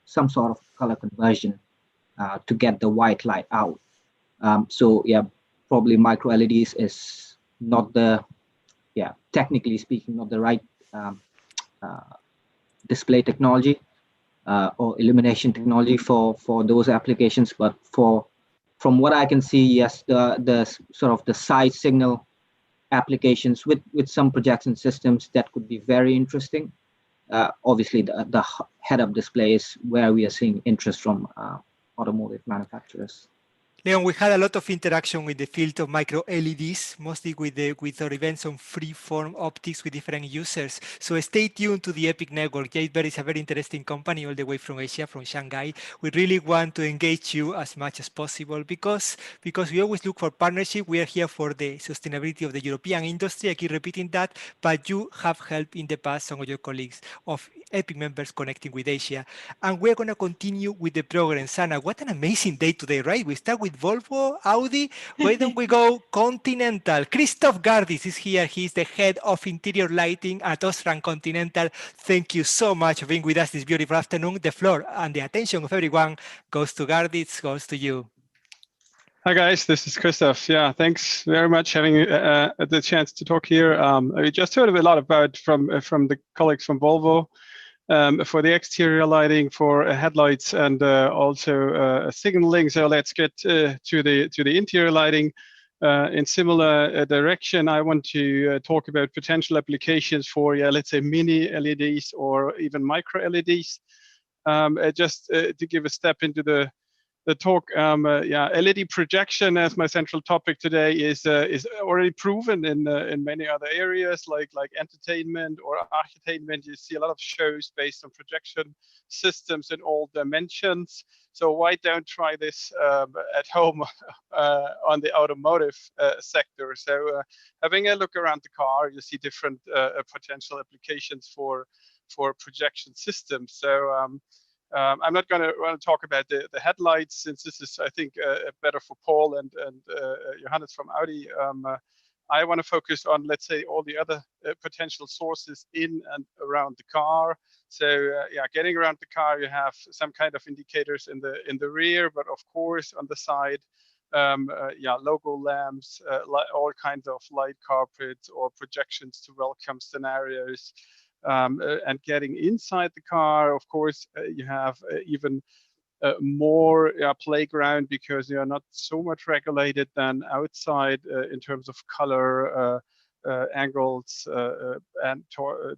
some sort of color conversion to get the white light out. So yeah, probably micro LEDs is not the, technically speaking, not the right display technology or illumination technology for those applications. But from what I can see, yes, the sort of the size signal applications with some projection systems that could be very interesting. Obviously, the head-up display is where we are seeing interest from automotive manufacturers. Leon, we had a lot of interaction with the field of micro LEDs, mostly with our events on freeform optics with different users. So stay tuned to the Epic network. Jade Bird is a very interesting company all the way from Asia, from Shanghai. We really want to engage you as much as possible because we always look for partnership. We are here for the sustainability of the European industry. I keep repeating that, but you have helped in the past some of your colleagues of Epic members connecting with Asia. And we're going to continue with the program. Sana, what an amazing day today, right? We start with Volvo, Audi. Why don't we go Continental? Christoph Gärditz is here. He's the head of interior lighting at OSRAM-Continental. Thank you so much for being with us this beautiful afternoon. The floor and the attention of everyone goes to Gärditz, goes to you. Hi guys, this is Christoph. Yeah, thanks very much having the chance to talk here. We just heard a lot about from the colleagues from Volvo for the exterior lighting, for headlights, and also signaling. So let's get to the interior lighting in similar direction. I want to talk about potential applications for let's say mini LEDs or even micro LEDs. Just to give a step into the talk, LED projection as my central topic today is already proven in many other areas like entertainment or architainment. You see a lot of shows based on projection systems in all dimensions. So why don't try this at home on the automotive sector? So having a look around the car, you see different potential applications for projection systems. So I'm not going to talk about the headlights, since this is, I think, better for Paul and Johannes from Audi. I want to focus on, let's say, all the other potential sources in and around the car. So, getting around the car, you have some kind of indicators in the rear, but of course on the side, logo lamps, all kinds of light carpets or projections to welcome scenarios. And getting inside the car, of course, you have even more playground, because you are not so much regulated than outside in terms of color, angles, and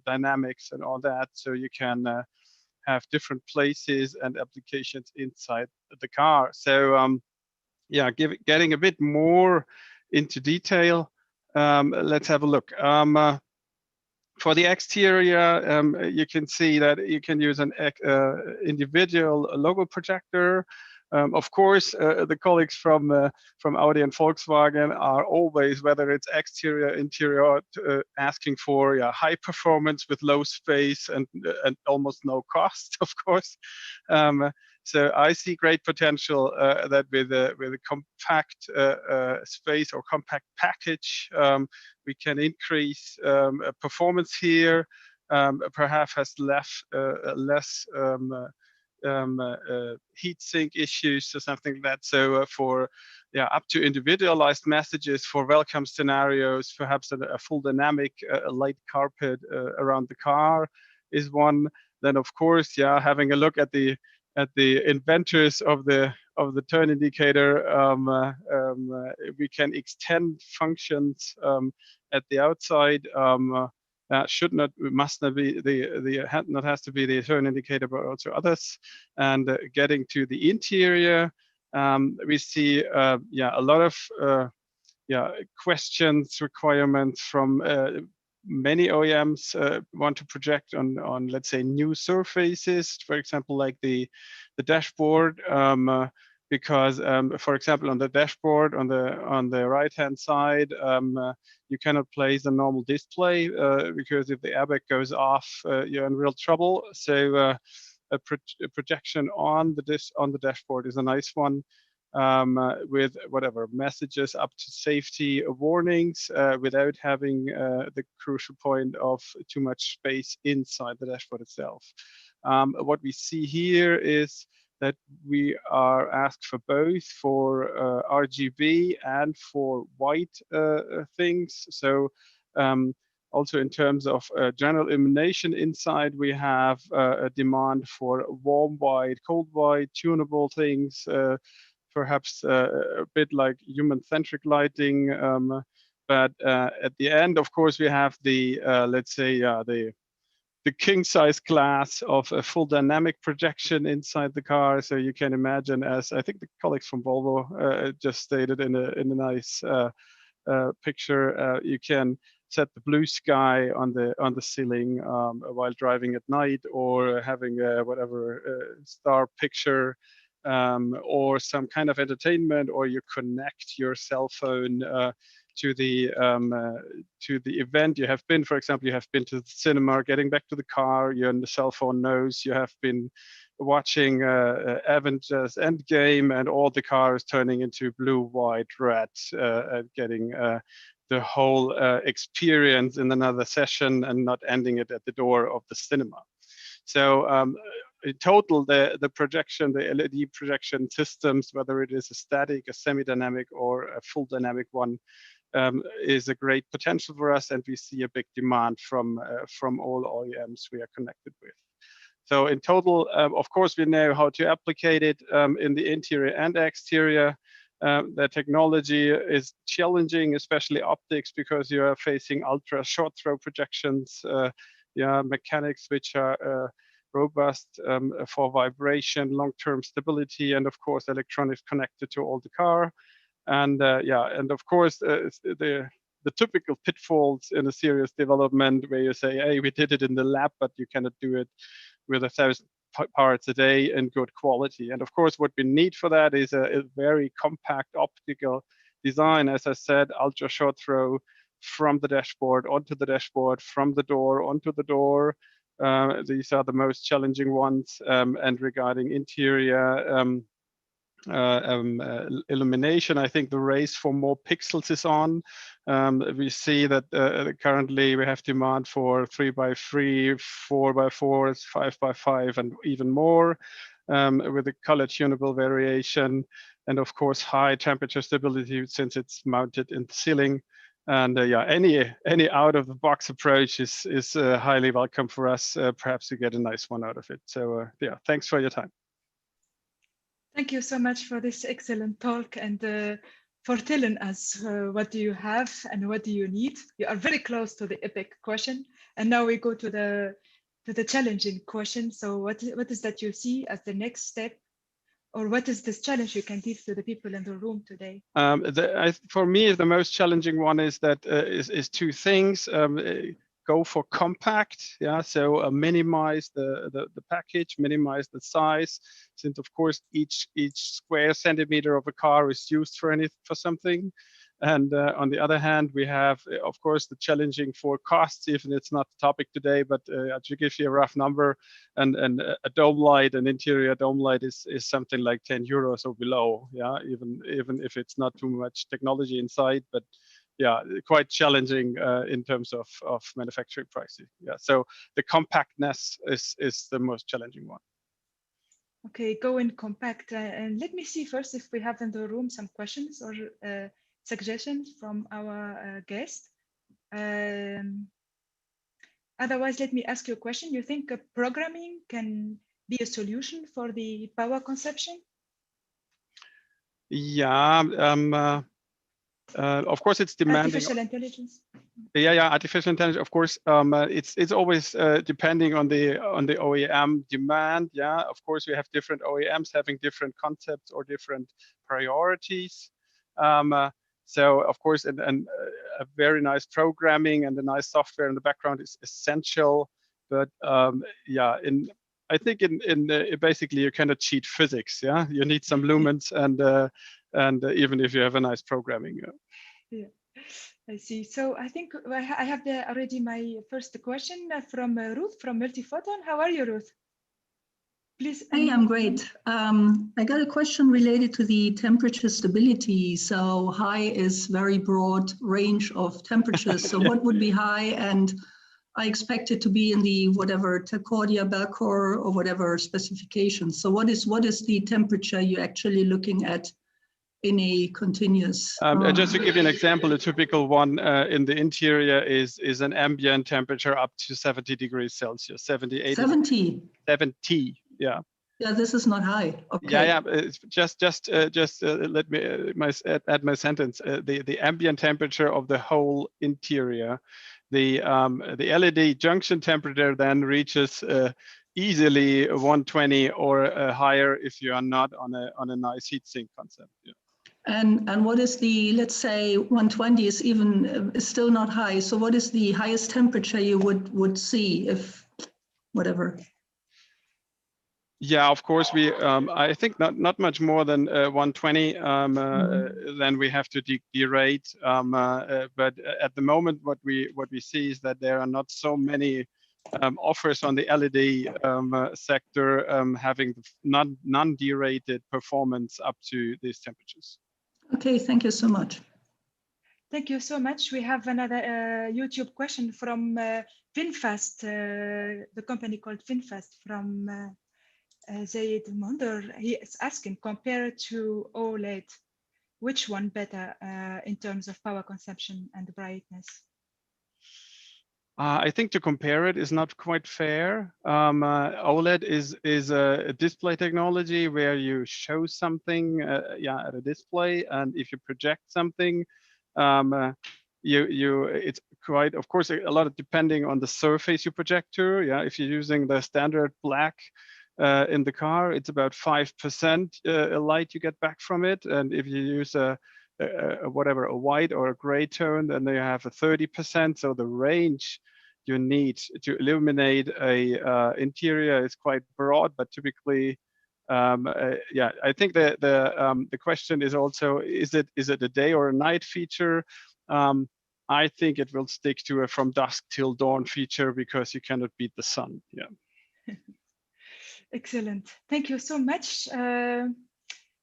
dynamics and all that. So you can have different places and applications inside the car. So getting a bit more into detail, let's have a look. For the exterior, you can see that you can use an individual logo projector, Of course, the colleagues from Audi and Volkswagen are always, whether it's exterior, interior, asking for high performance with low space and almost no cost, of course. So I see great potential that with a compact space or compact package, we can increase performance here. Perhaps has less heat sink issues or something like that. So for up to individualized messages for welcome scenarios, perhaps a full dynamic light carpet around the car is one. Then of course, having a look at the inventors of the turn indicator, we can extend functions at the outside. Must not be not has to be the turn indicator, but also others. And getting to the interior, we see a lot of questions, requirements from many OEMs want to project on let's say new surfaces, for example, like the dashboard. Because, for example, on the dashboard, on the right-hand side, you cannot place a normal display because if the airbag goes off, you're in real trouble. So a projection on the dashboard is a nice one, with whatever messages up to safety warnings, without having the crucial point of too much space inside the dashboard itself. What we see here is that we are asked for both for RGB and for white things. So also in terms of general illumination inside, we have a demand for warm white, cold white, tunable things, perhaps a bit like human-centric lighting. But at the end, of course, we have the, let's say, the king-size glass of a full dynamic projection inside the car. So you can imagine, as I think the colleagues from Volvo just stated in a nice picture, you can set the blue sky on the ceiling while driving at night, or having whatever star picture, or some kind of entertainment, or you connect your cell phone to the event you have been. For example, you have been to the cinema, getting back to the car, you're on the cell phone knows you have been watching Avengers Endgame, and all the car is turning into blue, white, red, and getting the whole experience in another session and not ending it at the door of the cinema. So in total, the projection, the LED projection systems, whether it is a static, a semi-dynamic, or a full dynamic one, is a great potential for us, and we see a big demand from all OEMs we are connected with. So in total, of course, we know how to applicate it in the interior and exterior. The technology is challenging, especially optics, because you are facing ultra short throw projections, mechanics which are robust for vibration, long-term stability, and of course electronics connected to all the car. And and of course the typical pitfalls in a serious development, where you say, hey, we did it in the lab, but you cannot do it with 1,000 parts a day in good quality. And of course, what we need for that is a very compact optical design. As I said, ultra short throw from the dashboard onto the dashboard, from the door onto the door. These are the most challenging ones. And regarding interior illumination, I think the race for more pixels is on. We see that currently we have demand for 3x3, 4x4, 5x5, and even more, with a color tunable variation, and of course high temperature stability since it's mounted in the ceiling. And any out-of-the-box approach is highly welcome for us. Perhaps you get a nice one out of it. So thanks for your time. Thank you so much for this excellent talk, and for telling us what do you have and what do you need. You are very close to the epic question, and now we go to the challenging question. So what is that you see as the next step, or what is this challenge you can give to the people in the room today? For me, the most challenging one is that is two things. go for compact, yeah, so minimize the package, minimize the size, since of course each square centimeter of a car is used for something. And on the other hand, we have, of course, the challenging for costs, even it's not the topic today, but to give you a rough number, and a dome light, an interior dome light is something like 10 euros or below, yeah, even if it's not too much technology inside, but yeah, quite challenging in terms of manufacturing pricing. Yeah, so the compactness is the most challenging one. Okay, going compact. And let me see first if we have in the room some questions or suggestions from our guest. Otherwise, let me ask you a question. You think programming can be a solution for the power consumption? Yeah, of course, it's demanding. Artificial intelligence. Yeah, artificial intelligence. Of course, it's always depending on the OEM demand. Yeah, of course, we have different OEMs having different concepts or different priorities. So, of course, and a very nice programming and a nice software in the background is essential. But yeah, I think in basically you cannot cheat physics. Yeah, you need some lumens and even if you have a nice programming. Yeah, I see. So I think I have already my first question from Ruth from Multiphoton. How are you, Ruth? Please. Hey, I'm great. I got a question related to the temperature stability. So high is very broad range of temperatures. So what would be high? And I expect it to be in the whatever Tacordia, Belcore, or whatever specifications. So what is the temperature you're actually looking at in a continuous? Just to give you an example, a typical one in the interior is an ambient temperature up to 70 degrees Celsius, 70, 80. 70. 70, yeah. Yeah, this is not high. Okay. Yeah. It's just let me add my sentence. The ambient temperature of the whole interior, the LED junction temperature then reaches easily 120 or higher if you are not on a nice heatsink concept. Yeah. And what is the, let's say 120 is even still not high. So what is the highest temperature you would see if whatever? Yeah, of course we. I think not much more than 120. Then we have to derate. But at the moment, what we see is that there are not so many offers on the LED sector having non-derated performance up to these temperatures. Okay, thank you so much. Thank you so much. We have another YouTube question from FinFast, the company called FinFast from Zaid Munder. He is asking, compared to OLED, which one better in terms of power consumption and brightness? I think to compare it is not quite fair. OLED is a display technology where you show something at a display, and if you project something, it's quite, of course, a lot of depending on the surface you project to. Yeah, if you're using the standard black in the car, it's about 5% light you get back from it, and if you use a white or a gray tone, then they have a 30%. So the range you need to illuminate a interior is quite broad, but typically, yeah, I think the question is also, is it a day or a night feature? I think it will stick to a from dusk till dawn feature because you cannot beat the sun. Yeah. Excellent. Thank you so much.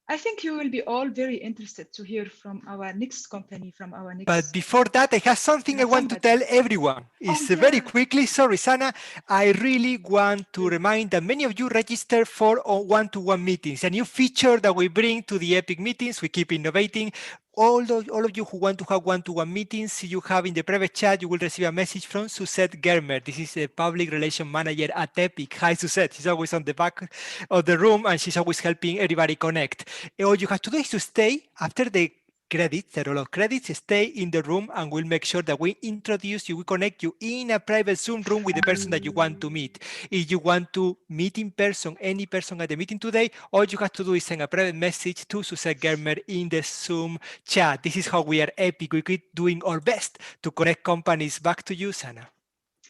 I think you will be all very interested to hear from our next company, from our next. But before that, I have something I want to tell everyone. It's very quickly. Sorry, Sana. I really want to remind that many of you register for one-to-one meetings, a new feature that we bring to the EPIC meetings. We keep innovating. All of you who want to have one-to-one meetings, you have in the private chat, you will receive a message from Suzette Germer. This is a public relations manager at EPIC. Hi, Suzette. She's always on the back of the room and she's always helping everybody connect. All you have to do is to stay after the credits, the roll of credits, stay in the room and we'll make sure that we introduce you, we connect you in a private Zoom room with the person that you want to meet. If you want to meet in person, any person at the meeting today, all you have to do is send a private message to Suzette Germer in the Zoom chat. This is how we are EPIC. We keep doing our best to connect companies back to you, Sana.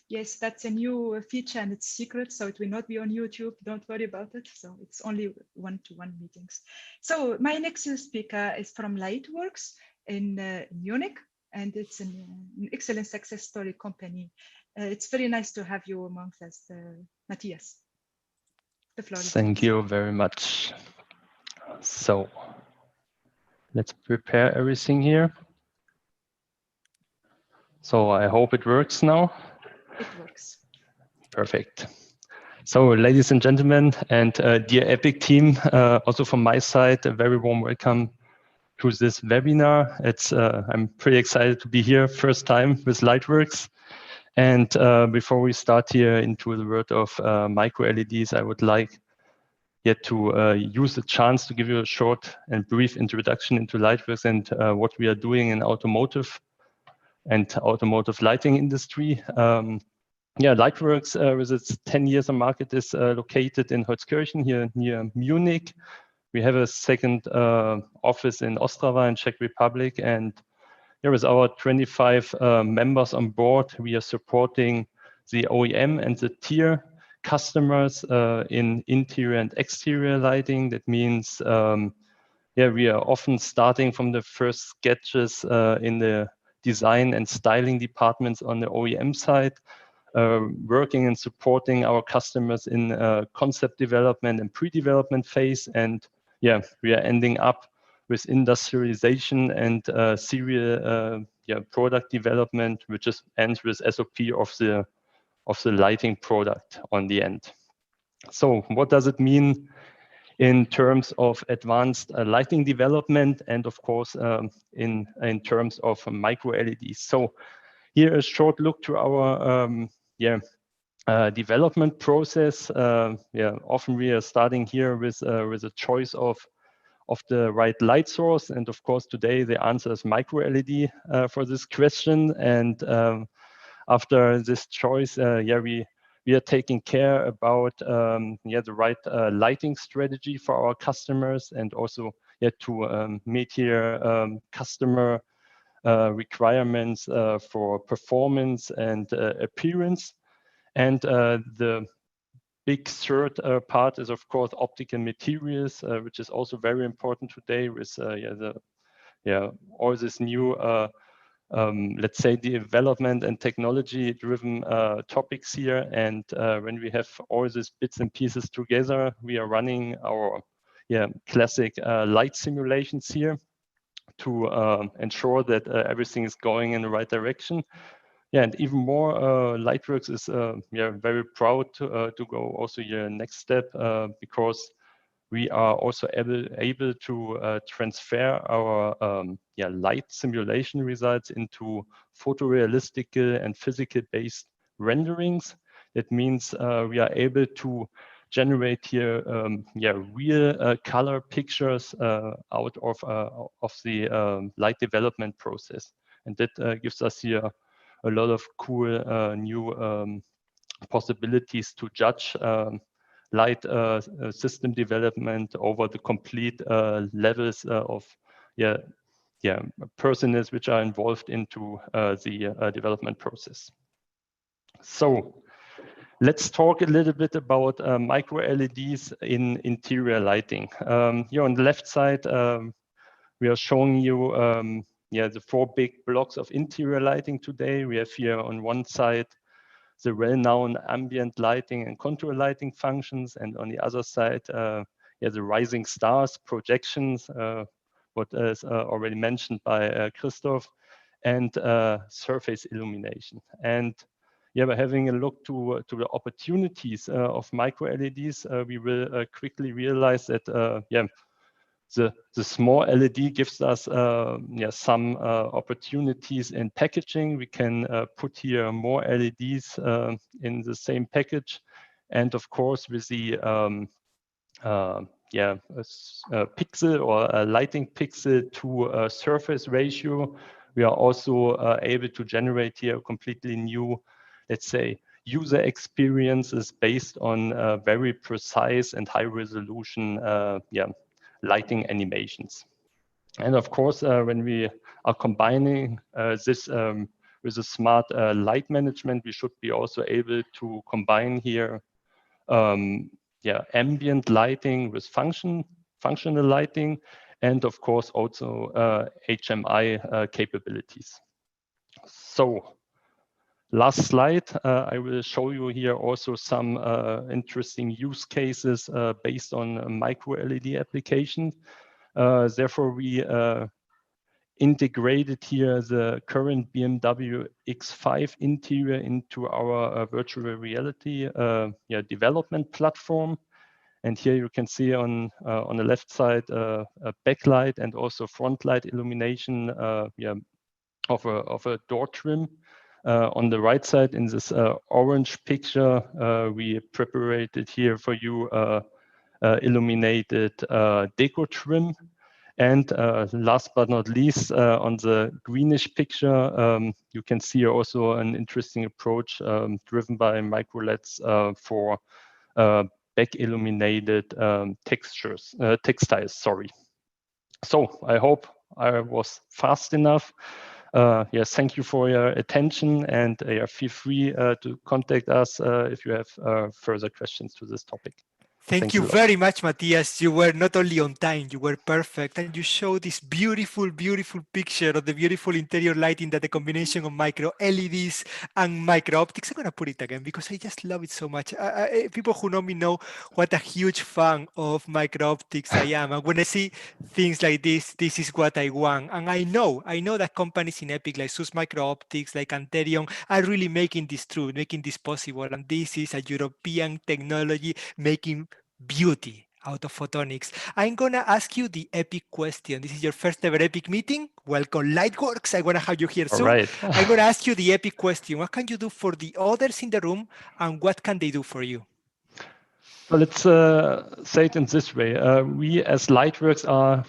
Yes, that's a new feature and it's secret, so it will not be on YouTube. Don't worry about it. So it's only one-to-one meetings. So my next speaker is from LightWorks in Munich, and it's an excellent success story company. It's very nice to have you amongst us, Mathias. The floor is Thank you very much. So let's prepare everything here. So I hope it works now. It works. Perfect. So ladies and gentlemen, and dear EPIC team, also from my side, a very warm welcome to this webinar. I'm pretty excited to be here first time with LightWorks. And before we start here into the world of micro LEDs, I would like to use the chance to give you a short and brief introduction into LightWorks and what we are doing in automotive and automotive lighting industry. LightWorks with its 10 years on market is located in Holzkirchen here near Munich. We have a second office in Ostrava in Czech Republic, and here with our 25 members on board, we are supporting the OEM and the tier customers in interior and exterior lighting. That means we are often starting from the first sketches in the design and styling departments on the OEM side, working and supporting our customers in concept development and pre-development phase. And we are ending up with industrialization and serial product development, which ends with SOP of the lighting product on the end. So what does it mean in terms of advanced lighting development, and of course in terms of micro LEDs? So here a short look to our development process. Often we are starting here with a choice of the right light source, and of course today the answer is micro LED for this question. And after this choice, we are taking care about the right lighting strategy for our customers, and also to meet here customer requirements for performance and appearance. And the big third part is of course optical materials, which is also very important today with all this new let's say development and technology driven topics here. And when we have all these bits and pieces together, we are running our classic light simulations here to ensure that everything is going in the right direction. And even more, LightWorks is very proud to go also your next step because we are also able to transfer our light simulation results into photorealistic and physical based renderings. That means we are able to generate here real color pictures out of the light development process. And that gives us here a lot of cool new possibilities to judge light system development over the complete levels of personnel which are involved into the development process. So let's talk a little bit about micro LEDs in interior lighting. Here on the left side, we are showing you the four big blocks of interior lighting today. We have here on one side the well-known ambient lighting and contour lighting functions, and on the other side, the rising stars projections, what is already mentioned by Christoph, and surface illumination. And by having a look to the opportunities of micro LEDs, we will quickly realize that the small LED gives us some opportunities in packaging. We can put here more LEDs in the same package, and of course with the pixel or a lighting pixel to surface ratio, we are also able to generate here a completely new, let's say, user experiences based on very precise and high resolution lighting animations. And of course, when we are combining this with with a smart light management, we should be also able to combine here ambient lighting with functional lighting, and of course also HMI capabilities. So last slide, I will show you here also some interesting use cases based on micro-LED applications. Therefore, we integrated here the current BMW X5 interior into our virtual reality development platform. And here you can see on the left side a backlight and also front light illumination of a door trim. On the right side in this orange picture, we prepared here for you illuminated deco trim. And last but not least, on the greenish picture, you can see also an interesting approach driven by micro-LEDs for back illuminated textiles. Sorry. So I hope I was fast enough. Yes, thank you for your attention, and feel free to contact us if you have further questions to this topic. Thank you very much, Mathias. You were not only on time, you were perfect. And you showed this beautiful, beautiful picture of the beautiful interior lighting that the combination of micro LEDs and micro optics. I'm going to put it again because I just love it so much. People who know me know what a huge fan of micro optics I am. And when I see things like this is what I want. And I know that companies in EPIC like SUS Micro Optics, like Anterion, are really making this true, making this possible. And this is a European technology making beauty out of photonics. I'm gonna ask you the EPIC question. This is your first ever EPIC meeting. Welcome, LightWorks. I wanna have you here soon. Right. I'm gonna ask you the EPIC question. What can you do for the others in the room, and what can they do for you? Well, let's say it in this way. We as LightWorks are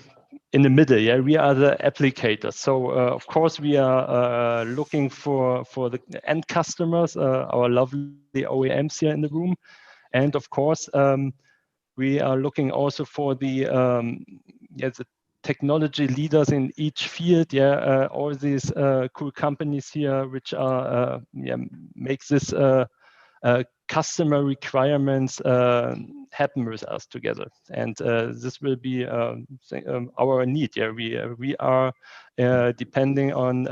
in the middle. Yeah, we are the applicators. So of course we are looking for the end customers, our lovely OEMs here in the room, and of course. We are looking also for the technology leaders in each field. All these cool companies here, which are makes this customer requirements happen with us together. And this will be our need. We are depending on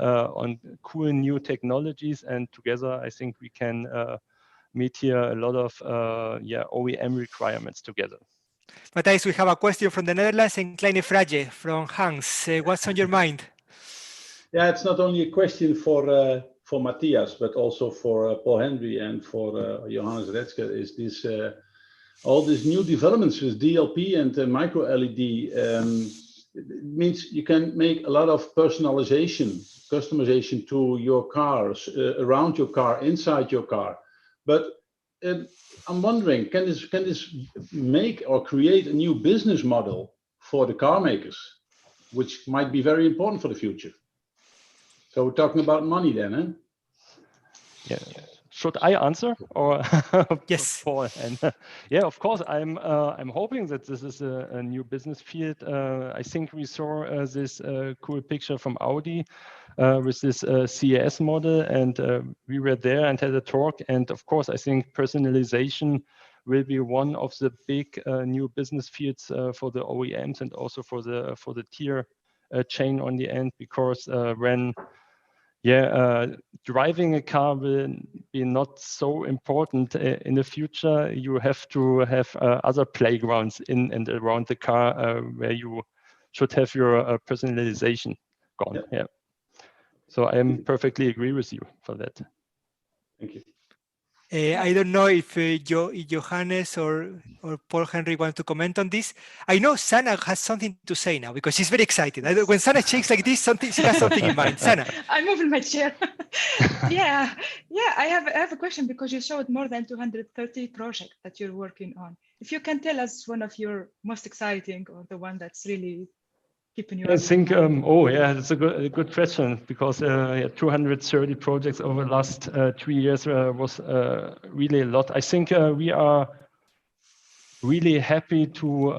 cool new technologies, and together I think we can. Meet here a lot of OEM requirements together. Mathias, we have a question from the Netherlands, and Kleine Frage from Hans. What's on your mind? Yeah, it's not only a question for Mathias, but also for Paul-Henri and for Johannes Reschke. Is this all these new developments with DLP and micro LED? It means you can make a lot of customization to your cars, around your car, inside your car. But I'm wondering, can this make or create a new business model for the car makers, which might be very important for the future? So we're talking about money then, eh? Yeah. Should I answer or yes, Paul? And yeah, of course, I'm hoping that this is a new business field. I think we saw this cool picture from Audi with this CES model, and we were there and had a talk. And of course, I think personalization will be one of the big new business fields for the OEMs and also for the tier chain on the end, because when driving a car will be not so important in the future. You have to have other playgrounds in and around the car where you should have your personalization gone. Yeah. So I perfectly agree with you for that. Thank you. I don't know if Johannes or Paul-Henri want to comment on this. I know Sana has something to say now because she's very excited. When Sana shakes like this, she has something in mind. Sana. I'm moving my chair. Yeah. I have a question because you showed more than 230 projects that you're working on. If you can tell us one of your most exciting or the one that's really keeping you. I think, that's a good question, because 230 projects over the last 3 years was really a lot. I think we are really happy to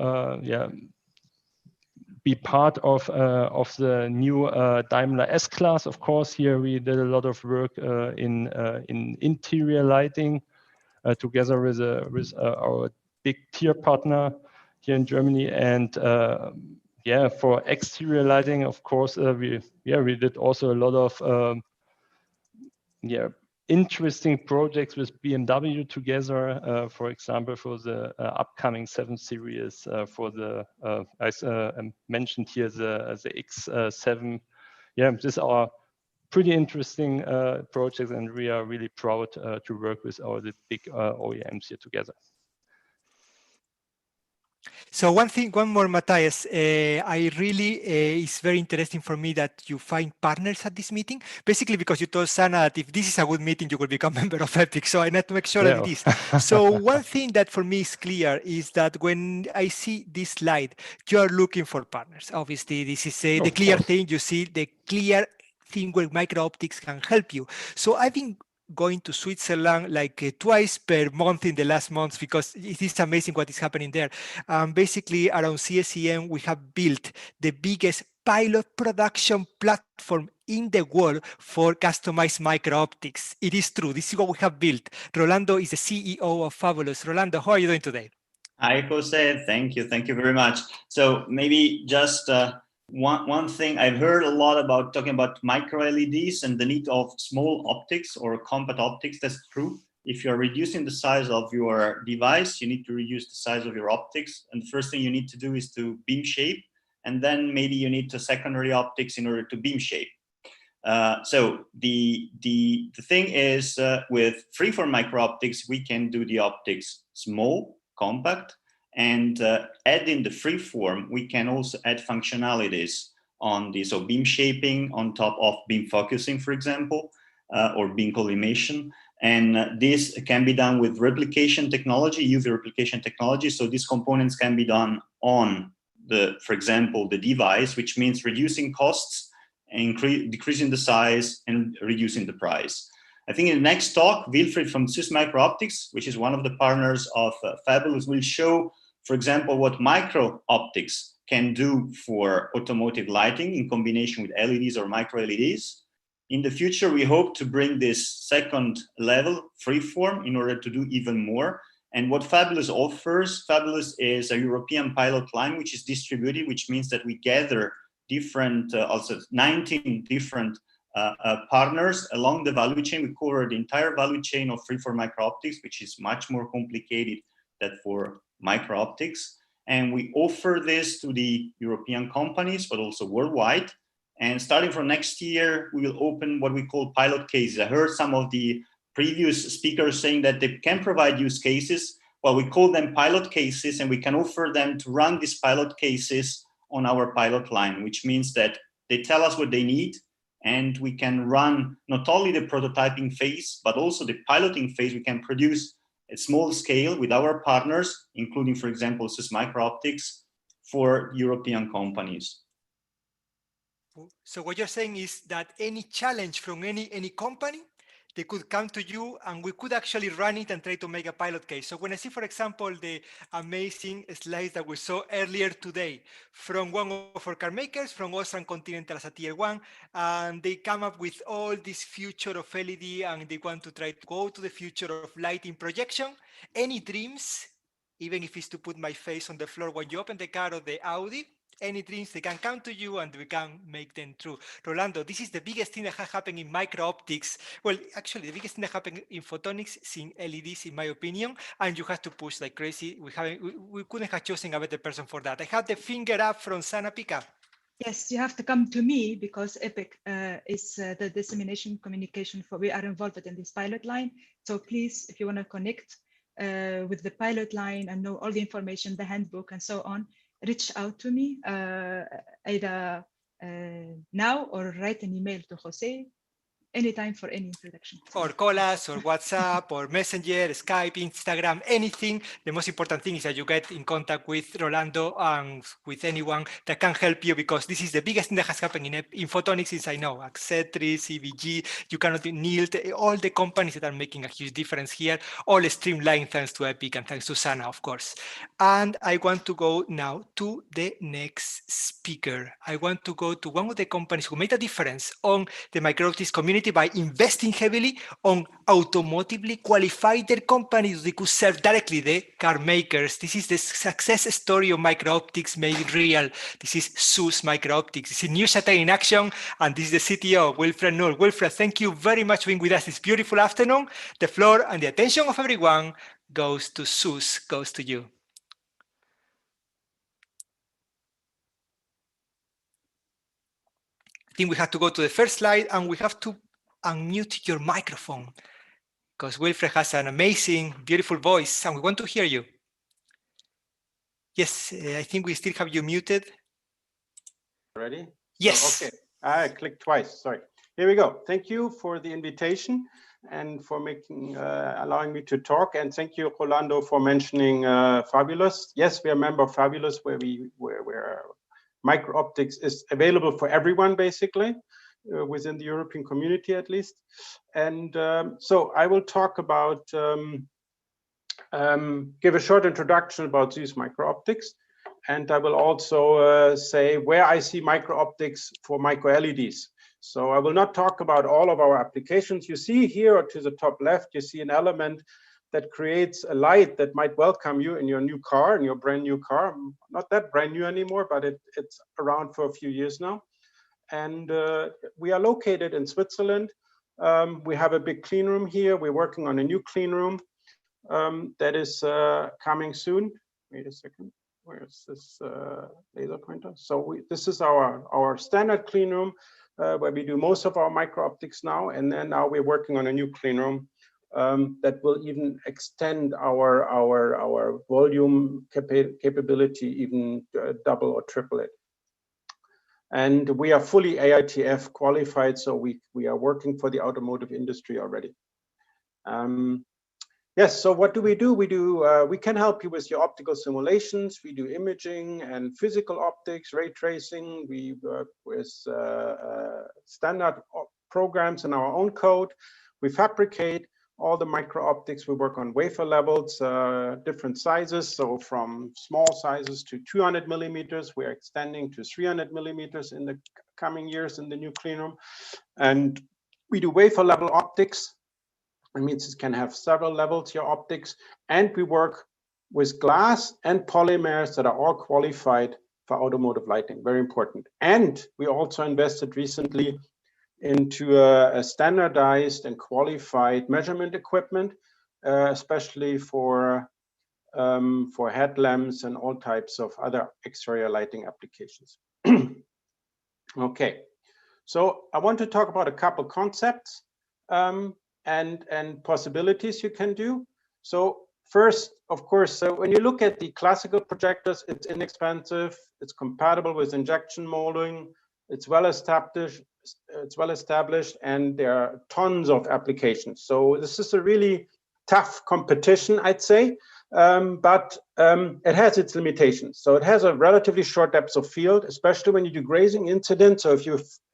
be part of the new Daimler S-Class. Of course, here we did a lot of work in interior lighting together with our big tier partner here in Germany. And yeah, for exterior lighting, of course, we did also a lot of interesting projects with BMW together, for example, for the upcoming 7 Series, for the, as mentioned here, the X7. Yeah, these are pretty interesting projects, and we are really proud to work with all the big OEMs here together. So one more, Mathias. I really, it's very interesting for me that you find partners at this meeting, basically because you told Sana that if this is a good meeting, you will become a member of EPIC. So I need to make sure that it is. So one thing that for me is clear is that when I see this slide, you are looking for partners. Obviously, this is the clear thing. You see the clear thing where MicroOptics can help you. So I've been going to Switzerland like twice per month in the last months because it is amazing what is happening there. Basically, around CSEM, we have built the biggest pilot production platform in the world for customized micro-optics. It is true. This is what we have built. Rolando is the CEO of Fabulous. Rolando, how are you doing today? Hi, Jose. Thank you. Thank you very much. So maybe just one thing, I've heard a lot about talking about micro LEDs and the need of small optics or compact optics. That's true. If you're reducing the size of your device, you need to reduce the size of your optics. And the first thing you need to do is to beam shape. And then maybe you need to secondary optics in order to beam shape. So the thing is with freeform micro optics, we can do the optics small, compact. And adding the freeform, we can also add functionalities on this, so beam shaping on top of beam focusing, for example, or beam collimation. And this can be done with replication technology, UV replication technology. So these components can be done on for example, the device, which means reducing costs, and decreasing the size, and reducing the price. I think in the next talk, Wilfried from Swiss MicroOptics, which is one of the partners of Fabulous, will show, for example, what micro optics can do for automotive lighting in combination with LEDs or micro LEDs. In the future, we hope to bring this second level freeform in order to do even more. And what Fabulous offers, Fabulous is a European pilot line, which is distributed, which means that we gather different, also 19 different partners along the value chain. We cover the entire value chain of freeform micro optics, which is much more complicated than for micro optics, and we offer this to the European companies, but also worldwide. And starting from next year, we will open what we call pilot cases. I heard some of the previous speakers saying that they can provide use cases. Well, we call them pilot cases, and we can offer them to run these pilot cases on our pilot line, which means that they tell us what they need, and we can run not only the prototyping phase, but also the piloting phase. We can produce at small scale with our partners, including, for example, Swiss MicroOptics, for European companies. So what you're saying is that any challenge from any company, they could come to you and we could actually run it and try to make a pilot case. So when I see, for example, the amazing slides that we saw earlier today from one of our car makers, from OSRAM-Continental as a tier 1, and they come up with all this future of LED and they want to try to go to the future of lighting projection. Any dreams, even if it's to put my face on the floor when you open the car or the Audi, any dreams, they can come to you and we can make them true. Rolando, this is the biggest thing that has happened in micro-optics. Well, actually, the biggest thing that happened in photonics is in LEDs, in my opinion, and you have to push like crazy. We couldn't have chosen a better person for that. I have the finger up from Sana-Pyka. Yes, you have to come to me because EPIC is the dissemination communication for, we are involved in this pilot line. So please, if you want to connect with the pilot line and know all the information, the handbook and so on, reach out to me either now or write an email to Jose anytime for any introduction. Or call us, or WhatsApp, or Messenger, Skype, Instagram, anything. The most important thing is that you get in contact with Rolando and with anyone that can help you, because this is the biggest thing that has happened in photonics since I know. aextris, EVG, you cannot kneel, all the companies that are making a huge difference here, all streamlined thanks to EPIC and thanks to Sana, of course. And I want to go now to the next speaker. I want to go to one of the companies who made a difference on the MicroOptics community by investing heavily on automotively qualified their companies. They could serve directly the car makers. This is the success story of MicroOptics made real. This is SUS MicroOptics. This is Neuchâtel in action, and this is the CTO, Wilfried Noell. Wilfried, thank you very much for being with us this beautiful afternoon. The floor and the attention of everyone goes to SUS, goes to you. I think we have to go to the first slide, and we have to unmute your microphone, because Wilfried has an amazing, beautiful voice, and we want to hear you. Yes, I think we still have you muted. Ready? Yes. Okay, I clicked twice, sorry. Here we go. Thank you for the invitation and for allowing me to talk. And thank you, Rolando, for mentioning Fabulous. Yes, we are a member of Fabulous, where MicroOptics is available for everyone, basically, within the European community at least. And so I will talk about, give a short introduction about SUS MicroOptics. And I will also say where I see MicroOptics for micro-LEDs. So I will not talk about all of our applications. You see here to the top left, you see an element that creates a light that might welcome you in your new car, in your brand new car. Not that brand new anymore, but it's around for a few years now. And we are located in Switzerland. We have a big clean room here. We're working on a new clean room that is coming soon. Wait a second. Where is this laser pointer? So this is our standard clean room where we do most of our micro-optics now. And then now we're working on a new clean room that will even extend our volume capability, even double or triple it. And we are fully AITF qualified, so we are working for the automotive industry already. Yes, so what do? We can help you with your optical simulations. We do imaging and physical optics, ray tracing. We work with standard programs in our own code. We fabricate all the micro-optics. We work on wafer levels, different sizes. So from small sizes to 200 millimeters, we're extending to 300 millimeters in the coming years in the new clean room. And we do wafer level optics. It means it can have several levels, your optics. And we work with glass and polymers that are all qualified for automotive lighting, very important. And we also invested recently into a standardized and qualified measurement equipment, especially for headlamps and all types of other exterior lighting applications. Okay, so I want to talk about a couple concepts and possibilities you can do. So first, of course, so when you look at the classical projectors, it's inexpensive, it's compatible with injection molding, it's well established, and there are tons of applications. So this is a really tough competition, I'd say, but it has its limitations. So it has a relatively short depth of field, especially when you do grazing incidents. So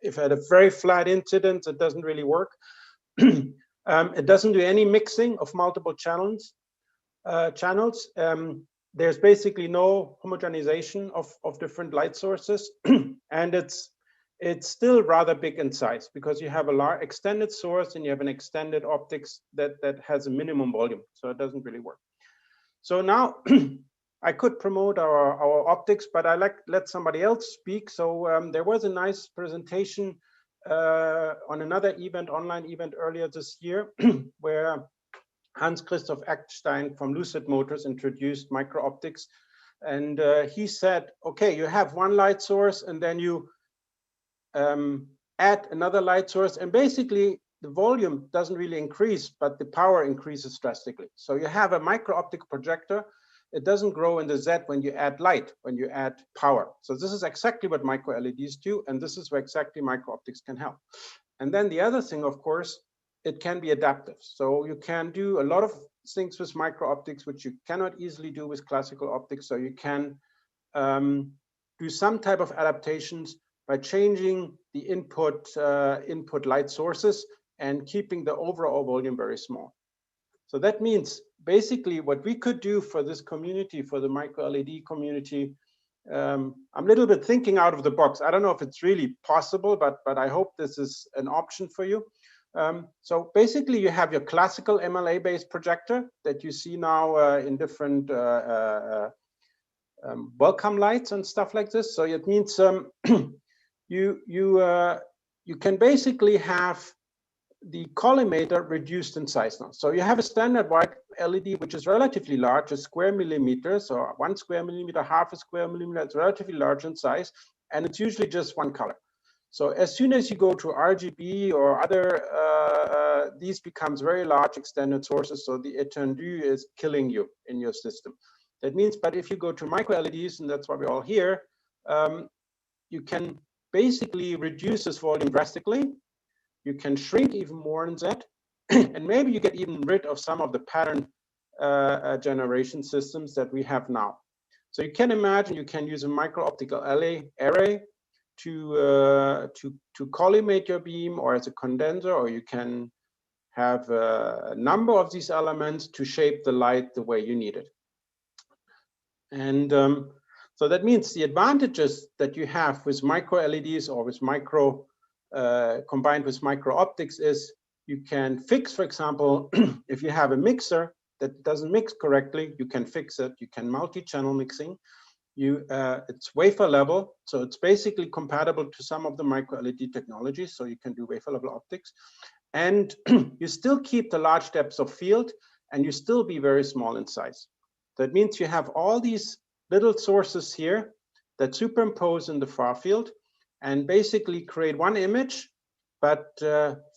if at a very flat incident, it doesn't really work. It doesn't do any mixing of multiple channels. There's basically no homogenization of different light sources, and it's still rather big in size because you have a large extended source and you have an extended optics that has a minimum volume, so it doesn't really work. So now I could promote our optics, but I let somebody else speak. So there was a nice presentation on another event, online event earlier this year, where Christoph Eckstein from Lucid Motors introduced MicroOptics, and he said, okay, you have one light source and then you add another light source, and basically the volume doesn't really increase, but the power increases drastically. So you have a micro-optic projector. It doesn't grow in the Z when you add light, when you add power. So this is exactly what micro-LEDs do, and this is where exactly micro-optics can help. And then the other thing, of course, it can be adaptive. So you can do a lot of things with micro-optics, which you cannot easily do with classical optics. So you can do some type of adaptations by changing the input light sources and keeping the overall volume very small. So that means basically what we could do for this community, for the micro LED community, I'm a little bit thinking out of the box. I don't know if it's really possible, but I hope this is an option for you. So basically you have your classical MLA-based projector that you see now in different welcome lights and stuff like this. So it means you can basically have the collimator reduced in size now. So you have a standard white LED, which is relatively large, a square millimeter. So 1 square millimeter, half a square millimeter, it's relatively large in size, and it's usually just one color. So as soon as you go to RGB or other, these becomes very large extended sources. So the étendue is killing you in your system. That means, but if you go to micro LEDs, and that's why we're all here, you can basically reduce this volume drastically. You can shrink even more in that, and maybe you get even rid of some of the pattern generation systems that we have now. So you can imagine you can use a micro optical array to collimate your beam, or as a condenser, or you can have a number of these elements to shape the light the way you need it. And so that means the advantages that you have with micro LEDs or with micro combined with micro optics is you can fix, for example, if you have a mixer that doesn't mix correctly, you can fix it. You can multi-channel mixing. It's wafer level, so it's basically compatible to some of the micro LED technologies. So you can do wafer level optics, and you still keep the large depths of field, and you still be very small in size. That means you have all these little sources here that superimpose in the far field and basically create one image, but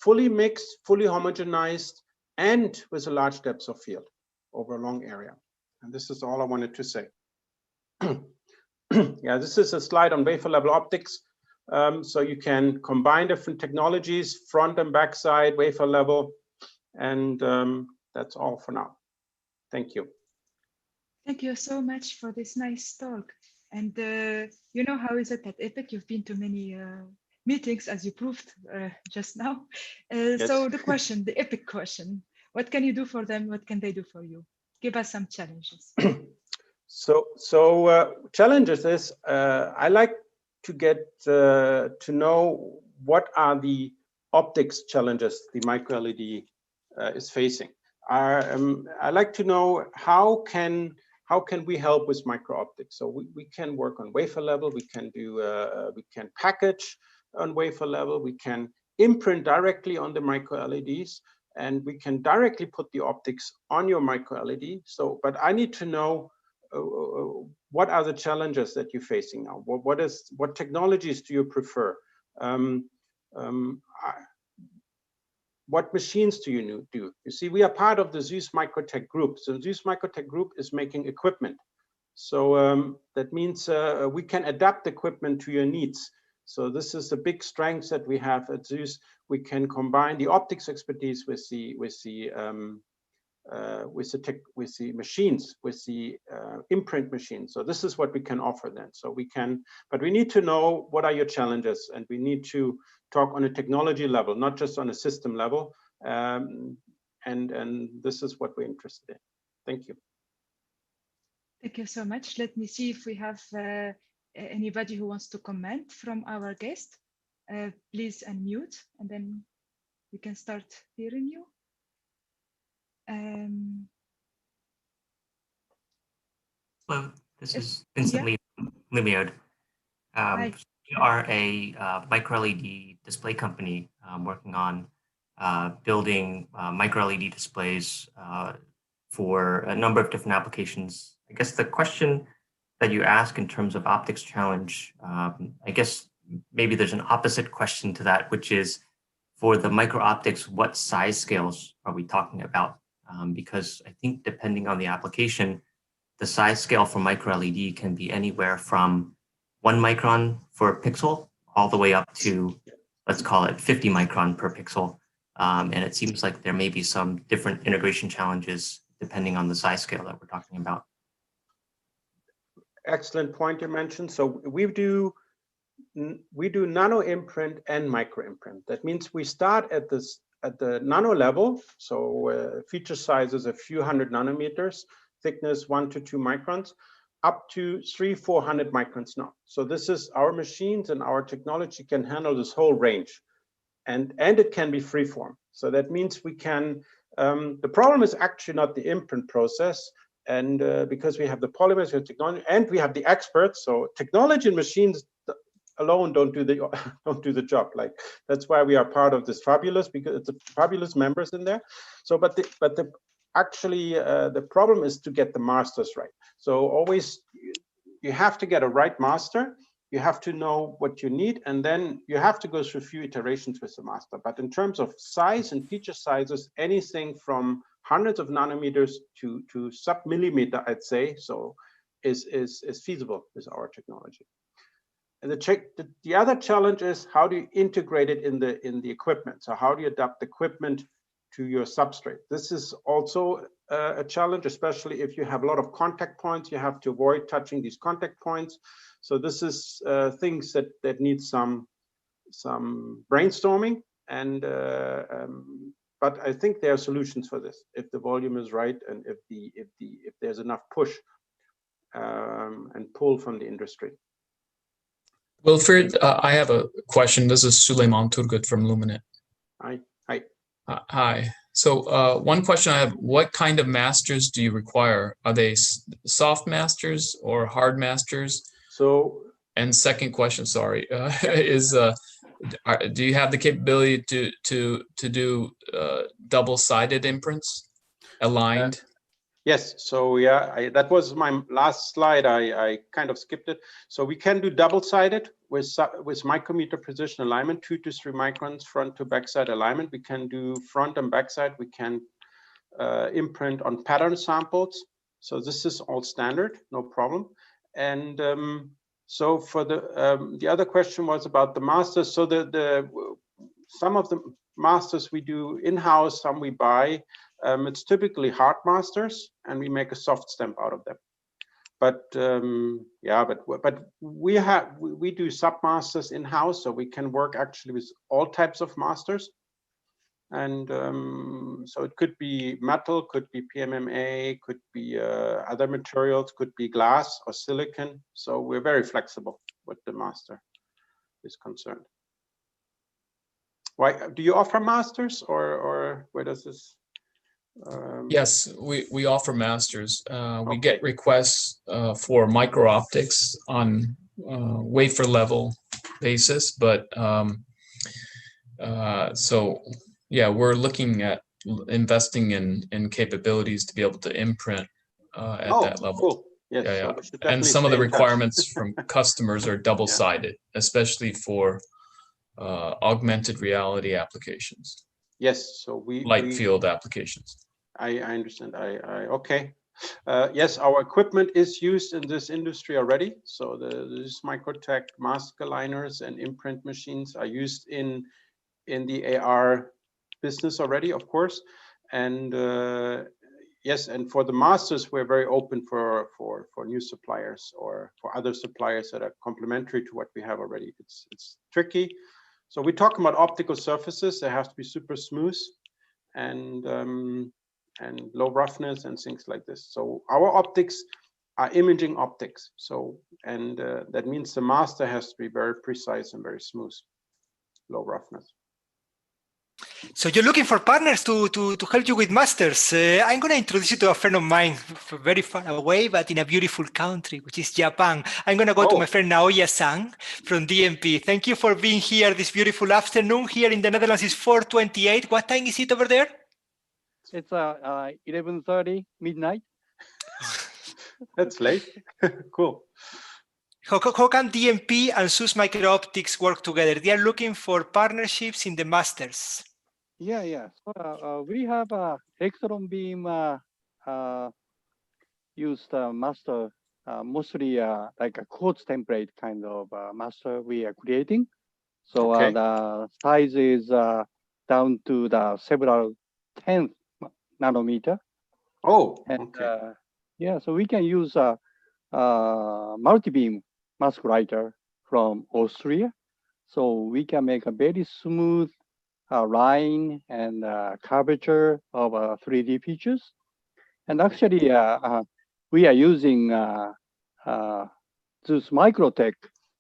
fully mixed, fully homogenized, and with a large depth of field over a long area. And this is all I wanted to say. Yeah, this is a slide on wafer level optics. So you can combine different technologies, front and back side, wafer level, and that's all for now. Thank you. Thank you so much for this nice talk. And you know how is it at EPIC? You've been to many meetings, as you proved just now. Yes. So the question, the EPIC question, what can you do for them? What can they do for you? Give us some challenges. So challenges is, I like to get to know what are the optics challenges the micro LED is facing. I like to know how can we help with micro optics. So we can work on wafer level. We can do we can package on wafer level. We can imprint directly on the micro LEDs, and we can directly put the optics on your micro LED. So, but I need to know what are the challenges that you're facing now. What technologies do you prefer? What machines do you do? You see, we are part of the ZEUS MicroTech group. So ZEUS MicroTech group is making equipment. So that means we can adapt equipment to your needs. So this is the big strength that we have at ZEUS. We can combine the optics expertise with the machines, with the imprint machines. So this is what we can offer then. So we can, but we need to know what are your challenges, and we need to talk on a technology level, not just on a system level. And this is what we're interested in. Thank you. Thank you so much. Let me see if we have anybody who wants to comment from our guest. Please unmute, and then we can start hearing you. Hello, this is Vincent Lemiod. We are a micro LED display company working on building micro LED displays for a number of different applications. I guess the question that you ask in terms of optics challenge, I guess maybe there's an opposite question to that, which is for the micro optics, what size scales are we talking about? Because I think depending on the application, the size scale for micro LED can be anywhere from 1 micron for a pixel all the way up to let's call it 50 micron per pixel. And it seems like there may be some different integration challenges depending on the size scale that we're talking about. Excellent point you mentioned. So we do nano imprint and micro imprint. That means we start at the nano level. So feature sizes a few hundred nanometers, thickness 1 to 2 microns, up to 300-400 microns now. So this is our machines, and our technology can handle this whole range, and it can be freeform. So that means we can. The problem is actually not the imprint process, and because we have the polymers, we have technology, and we have the experts. So technology and machines alone don't do the job. Like, that's why we are part of this fabulous, because it's a fabulous members in there. So but the problem is to get the masters right. So always you have to get a right master. You have to know what you need, and then you have to go through a few iterations with the master. But in terms of size and feature sizes, anything from hundreds of nanometers to sub-millimeter, I'd say, so is feasible with our technology. And the other challenge is, how do you integrate it in the equipment? So how do you adapt the equipment to your substrate? This is also a challenge, especially if you have a lot of contact points. You have to avoid touching these contact points. So this is things that need some brainstorming, and but I think there are solutions for this if the volume is right, and if there's enough push and pull from the industry. Wilfried, I have a question. This is Suleiman Turgut from Luminate. Hi. Hi. So one question I have: what kind of masters do you require? Are they soft masters or hard masters? So, and second question, sorry, is do you have the capability to do double-sided imprints, aligned? Yes. So yeah, that was my last slide. I kind of skipped it. So we can do double-sided with micrometer precision alignment, 2 to 3 microns front to backside alignment. We can do front and backside. We can imprint on pattern samples. So this is all standard, no problem. And so for the other question was about the masters. So some of the masters we do in-house, some we buy. It's typically hard masters, and we make a soft stamp out of them. But but we do sub-masters in-house, so we can work actually with all types of masters. And so it could be metal, could be PMMA, could be other materials, could be glass or silicon. So we're very flexible with the master is concerned. Why do you offer masters, or where does this? Yes, we offer masters. We get requests for MicroOptics on wafer level basis, but so yeah, we're looking at investing in capabilities to be able to imprint at that level. Cool. Yes, yeah. So and some of the requirements from customers are double-sided, especially for augmented reality applications. Yes, so light field applications. I understand. Okay. Yes, our equipment is used in this industry already. So these MicroTEC mask aligners and imprint machines are used in the AR business already, of course. And yes, and for the masters, we're very open for new suppliers or for other suppliers that are complementary to what we have already. It's tricky. So we're talking about optical surfaces. They have to be super smooth and low roughness and things like this. So our optics are imaging optics. So that means the master has to be very precise and very smooth, low roughness. So you're looking for partners to help you with masters. I'm going to introduce you to a friend of mine from very far away, but in a beautiful country, which is Japan. I'm going to go to my friend Naoya-san from DMP. Thank you for being here this beautiful afternoon. Here in the Netherlands is 4:28. What time is it over there? It's 11:30 midnight. That's late. Cool. How can DMP and SUS MicroOptics work together? They are looking for partnerships in the masters. Yeah. So, we have a electron beam used master, mostly like a quartz template kind of master we are creating. So Okay. the size is down to the several 10th nanometer. Oh, and okay. yeah, so we can use a multi-beam mask writer from Austria. So we can make a very smooth line and curvature of 3D features. And actually, we are using this MicroTEC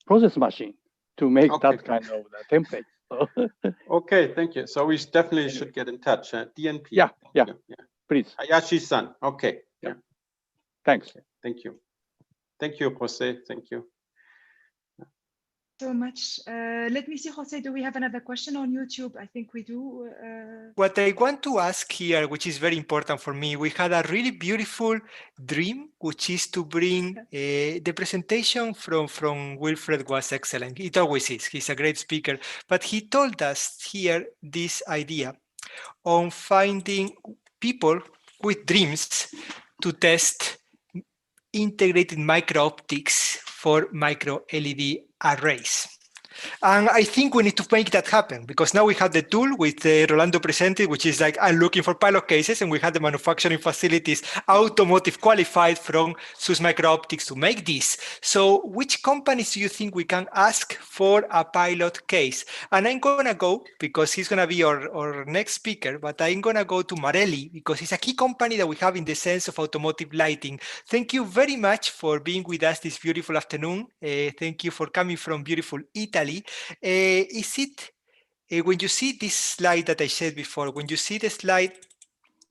process machine to make that kind of template. So Okay, thank you. So we definitely should get in touch. DNP. yeah, please. Hayashi-san. Okay. Yeah. Thanks. Thank you. Thank you, Jose. Thank you. So much. Let me see, Jose, do we have another question on YouTube? I think we do. What I want to ask here, which is very important for me, we had a really beautiful dream, which is to bring the presentation from Wilfried was excellent. It always is. He's a great speaker. But he told us here this idea on finding people with dreams to test integrated micro-optics for micro-LED arrays. And I think we need to make that happen, because now we have the tool with Rolando presented, which is like, I'm looking for pilot cases, and we have the manufacturing facilities automotive qualified from SUS Micro-Optics to make this. So which companies do you think we can ask for a pilot case? And I'm going to go, because he's going to be our next speaker, but I'm going to go to Marelli, because it's a key company that we have in the sense of automotive lighting. Thank you very much for being with us this beautiful afternoon. Thank you for coming from beautiful Italy. Is it, when you see this slide that I said before, when you see the slide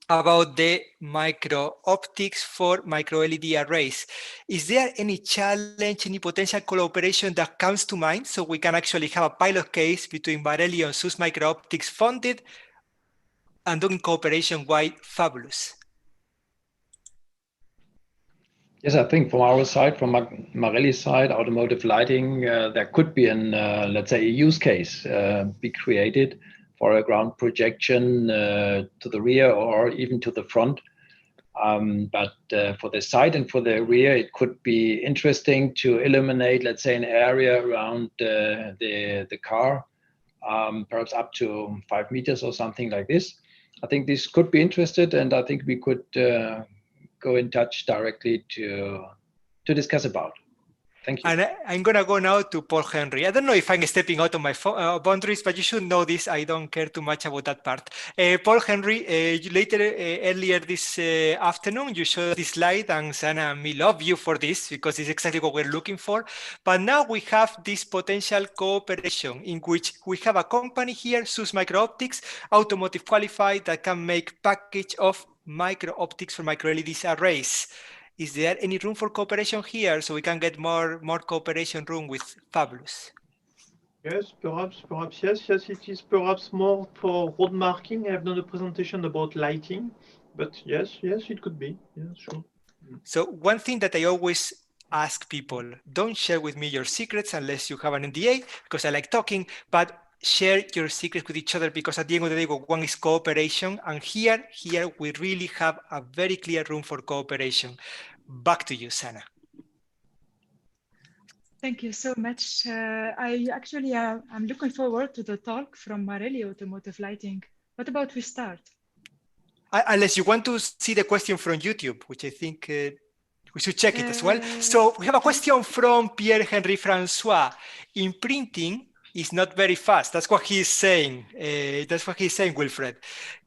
about the micro-optics for micro-LED arrays, is there any challenge, any potential collaboration that comes to mind so we can actually have a pilot case between Marelli and SUS Micro-Optics funded and doing cooperation quite fabulous? Yes, I think from our side, from Marelli's side, automotive lighting, there could be an, let's say, a use case be created for a ground projection to the rear or even to the front. But for the side and for the rear, it could be interesting to illuminate, let's say, an area around the car, perhaps up to 5 meters or something like this. I think this could be interested, and I think we could go in touch directly to discuss about. Thank you. And I'm going to go now to Paul-Henri. I don't know if I'm stepping out of my boundaries, but you should know this. I don't care too much about that part. Paul-Henri, earlier this afternoon, you showed this slide, and Sana and me love you for this, because it's exactly what we're looking for. But now we have this potential cooperation in which we have a company here, SUS Micro-Optics, automotive qualified, that can make package of micro-optics for micro-LED arrays. Is there any room for cooperation here so we can get more cooperation room with Fabulous? Yes, perhaps yes, it is perhaps more for road marking. I have done a presentation about lighting, but yes, it could be. Yeah, sure. So one thing that I always ask people, don't share with me your secrets unless you have an NDA, because I like talking, but share your secrets with each other, because at the end of the day, one is cooperation, and here we really have a very clear room for cooperation. Back to you, Sana. Thank you so much. I actually I'm looking forward to the talk from Marelli Automotive Lighting. What about we start? Unless you want to see the question from YouTube, which I think we should check it as well. So we have a question from Pierre-Henri Francois. In printing, is not very fast. That's what he's saying. Wilfried.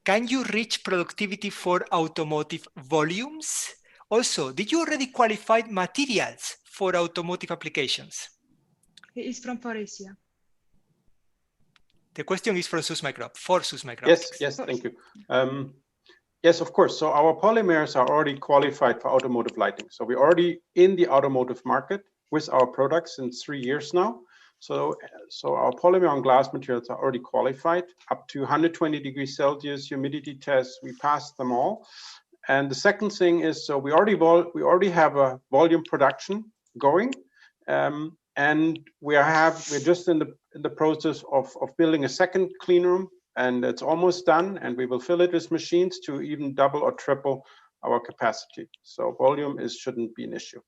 Can you reach productivity for automotive volumes? Also, did you already qualify materials for automotive applications? He is from Faurecia. The question is from SUS Micro-Optics. Yes, thank you. Yes, of course. So our polymers are already qualified for automotive lighting. So we're already in the automotive market with our products since 3 years now. So our polymer and glass materials are already qualified up to 120 degrees Celsius humidity tests. We passed them all. And the second thing is, so we already have a volume production going, and we're just in the process of building a second clean room, and it's almost done, and we will fill it with machines to even double or triple our capacity. So volume shouldn't be an issue.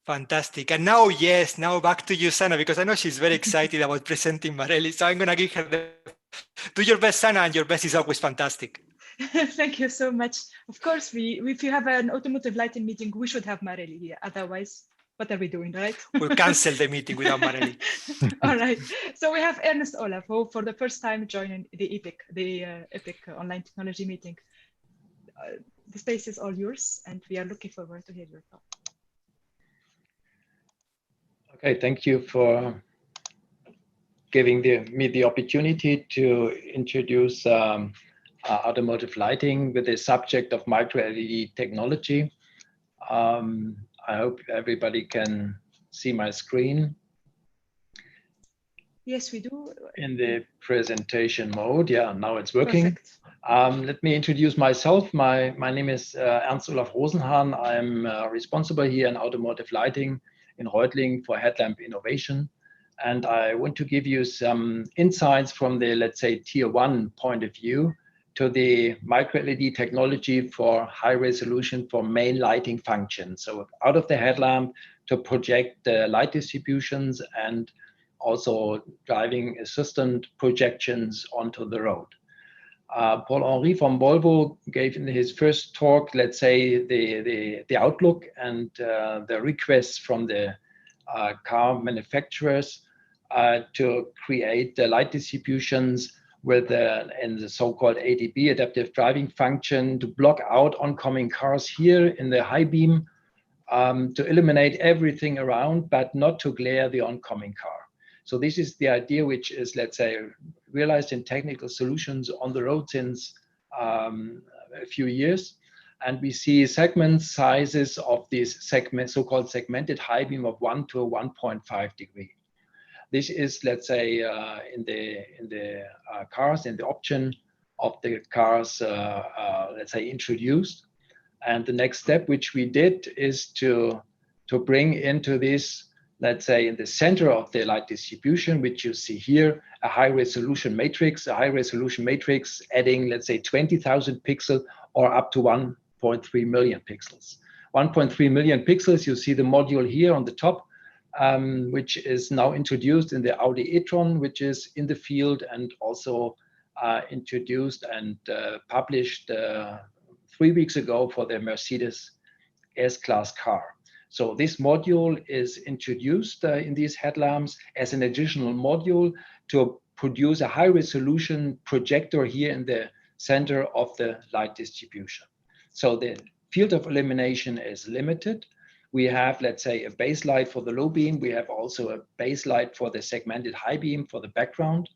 Fantastic. And now, yes, now back to you, Sana, because I know she's very excited about presenting Marelli. So I'm going to give her do your best, Sana, and your best is always fantastic. Thank you so much. Of course, if you have an automotive lighting meeting, we should have Marelli here. Otherwise, what are we doing, right? We'll cancel the meeting without Marelli. All right. So we have Ernst Olaf, who for the first time joining the EPIC online technology meeting. The space is all yours, and we are looking forward to hear your talk. Okay, thank you for giving me the opportunity to introduce automotive lighting with the subject of micro-LED technology. I hope everybody can see my screen. Yes, we do. In the presentation mode. Yeah, now it's working. Let me introduce myself. My name is Ernst Olaf Rosenhahn. I'm responsible here in automotive lighting in Reutlingen for headlamp innovation. And I want to give you some insights from the, let's say, tier one point of view to the micro-LED technology for high resolution for main lighting functions. So out of the headlamp to project the light distributions and also driving assistant projections onto the road. Paul-Henri from Volvo gave in his first talk, let's say, the outlook and the requests from the car manufacturers to create the light distributions with in the so-called ADB, adaptive driving function, to block out oncoming cars here in the high beam, to eliminate everything around, but not to glare the oncoming car. So this is the idea which is, let's say, realized in technical solutions on the road since a few years. And we see segment sizes of these segments, so-called segmented high beam of 1 to 1.5 degree. This is, let's say, in the cars, in the option of the cars, let's say, introduced. And the next step which we did is to bring into this, let's say, in the center of the light distribution, which you see here, a high resolution matrix, adding, let's say, 20,000 pixels or up to 1.3 million pixels. 1.3 million pixels, you see the module here on the top, which is now introduced in the Audi e-tron, which is in the field and also introduced and published 3 weeks ago for the Mercedes S-Class car. So this module is introduced in these headlamps as an additional module to produce a high resolution projector here in the center of the light distribution. So the field of illumination is limited. We have, let's say, a base light for the low beam. We have also a base light for the segmented high beam for the background.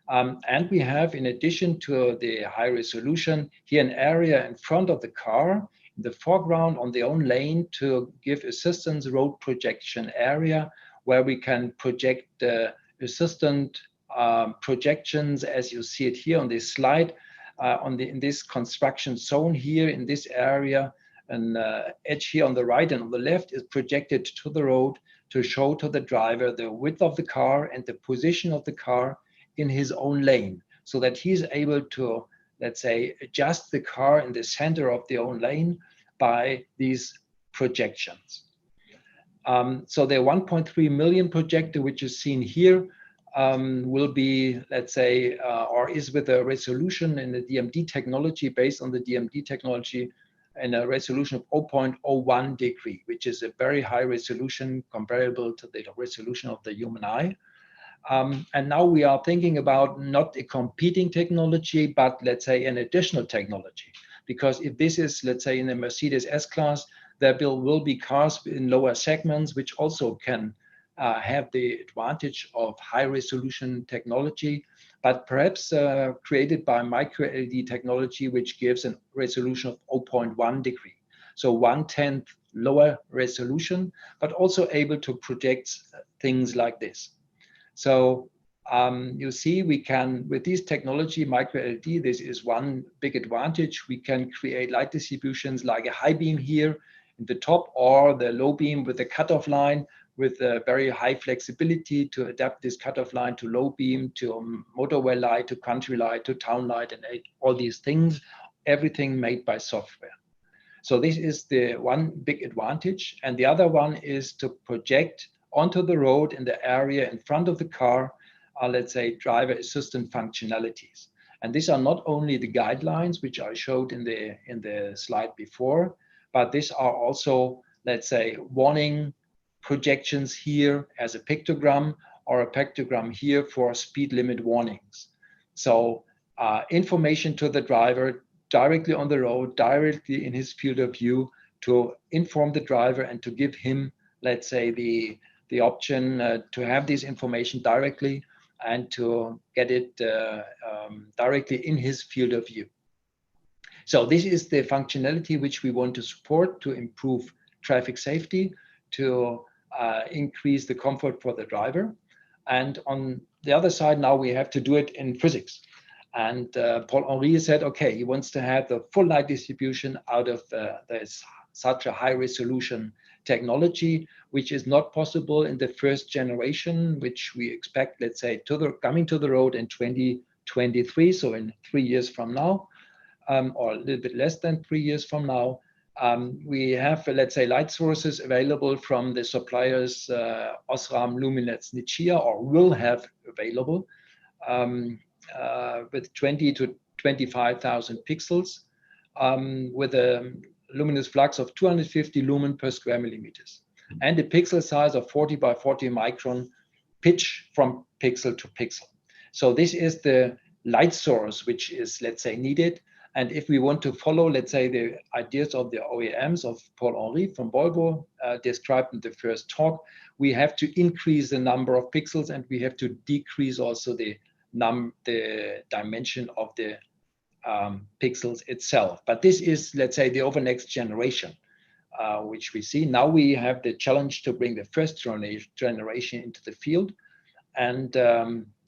And we have, in addition to the high resolution, here an area in front of the car, in the foreground on the own lane, to give assistance road projection area where we can project the assistant projections as you see it here on this slide, in this construction zone here in this area. An edge here on the right and on the left is projected to the road to show to the driver the width of the car and the position of the car in his own lane, so that he's able to, let's say, adjust the car in the center of the own lane by these projections. So the 1.3 million projector, which is seen here, will be, let's say, or is with a resolution in the DMD technology, based on the DMD technology, and a resolution of 0.01 degree, which is a very high resolution comparable to the resolution of the human eye. And now we are thinking about not a competing technology, but let's say an additional technology. Because if this is, let's say, in the Mercedes S-Class, there will be cars in lower segments which also can have the advantage of high resolution technology, but perhaps created by micro-LED technology, which gives a resolution of 0.1 degree. So 1/10 lower resolution, but also able to project things like this. So you see, we can, with this technology, micro-LED, this is one big advantage. We can create light distributions like a high beam here in the top, or the low beam with a cutoff line, with a very high flexibility to adapt this cutoff line to low beam, to motorway light, to country light, to town light, and all these things, everything made by software. So this is the one big advantage. And the other one is to project onto the road in the area in front of the car, let's say, driver assistant functionalities. And these are not only the guidelines, which I showed in the slide before, but these are also, let's say, warning projections here as a pictogram, or a pictogram here for speed limit warnings. So information to the driver directly on the road, directly in his field of view, to inform the driver and to give him, let's say, the option to have this information directly and to get it directly in his field of view. So this is the functionality which we want to support to improve traffic safety, to increase the comfort for the driver. And on the other side, now we have to do it in physics. And Paul-Henri said, okay, he wants to have the full light distribution out of such a high resolution technology, which is not possible in the first generation, which we expect, let's say, coming to the road in 2023, so in 3 years from now, or a little bit less than 3 years from now. We have, let's say, light sources available from the suppliers OSRAM, Luminance, Nichia, or will have available with 20 to 25,000 pixels with a luminous flux of 250 lumen per square millimeters, and a pixel size of 40 by 40 micron pitch from pixel to pixel. So this is the light source which is, let's say, needed. And if we want to follow, let's say, the ideas of the OEMs of Paul-Henri from Volvo described in the first talk, we have to increase the number of pixels, and we have to decrease also the dimension of the pixels itself. But this is, let's say, the over next generation, which we see. Now we have the challenge to bring the first generation into the field. And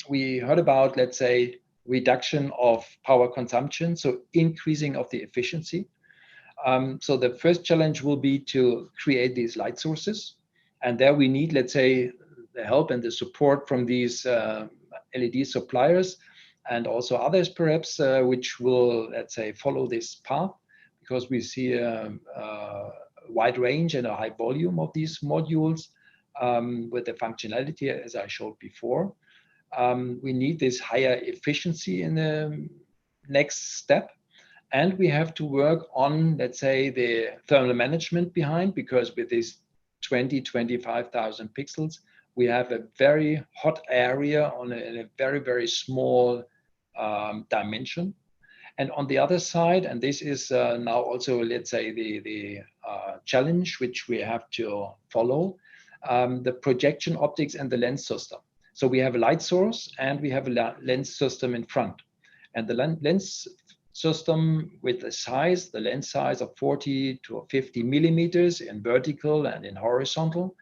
we heard about, let's say, reduction of power consumption, so increasing of the efficiency. So the first challenge will be to create these light sources. And there we need, let's say, the help and the support from these LED suppliers, and also others perhaps, which will, let's say, follow this path, because we see a wide range and a high volume of these modules with the functionality as I showed before. We need this higher efficiency in the next step. And we have to work on, let's say, the thermal management behind, because with these 25,000 pixels, we have a very hot area in a very, very small dimension. And on the other side, and this is now also, let's say, the challenge which we have to follow, the projection optics and the lens system. So we have a light source and we have a lens system in front. And the lens system with the lens size of 40 to 50 millimeters in vertical and in horizontal,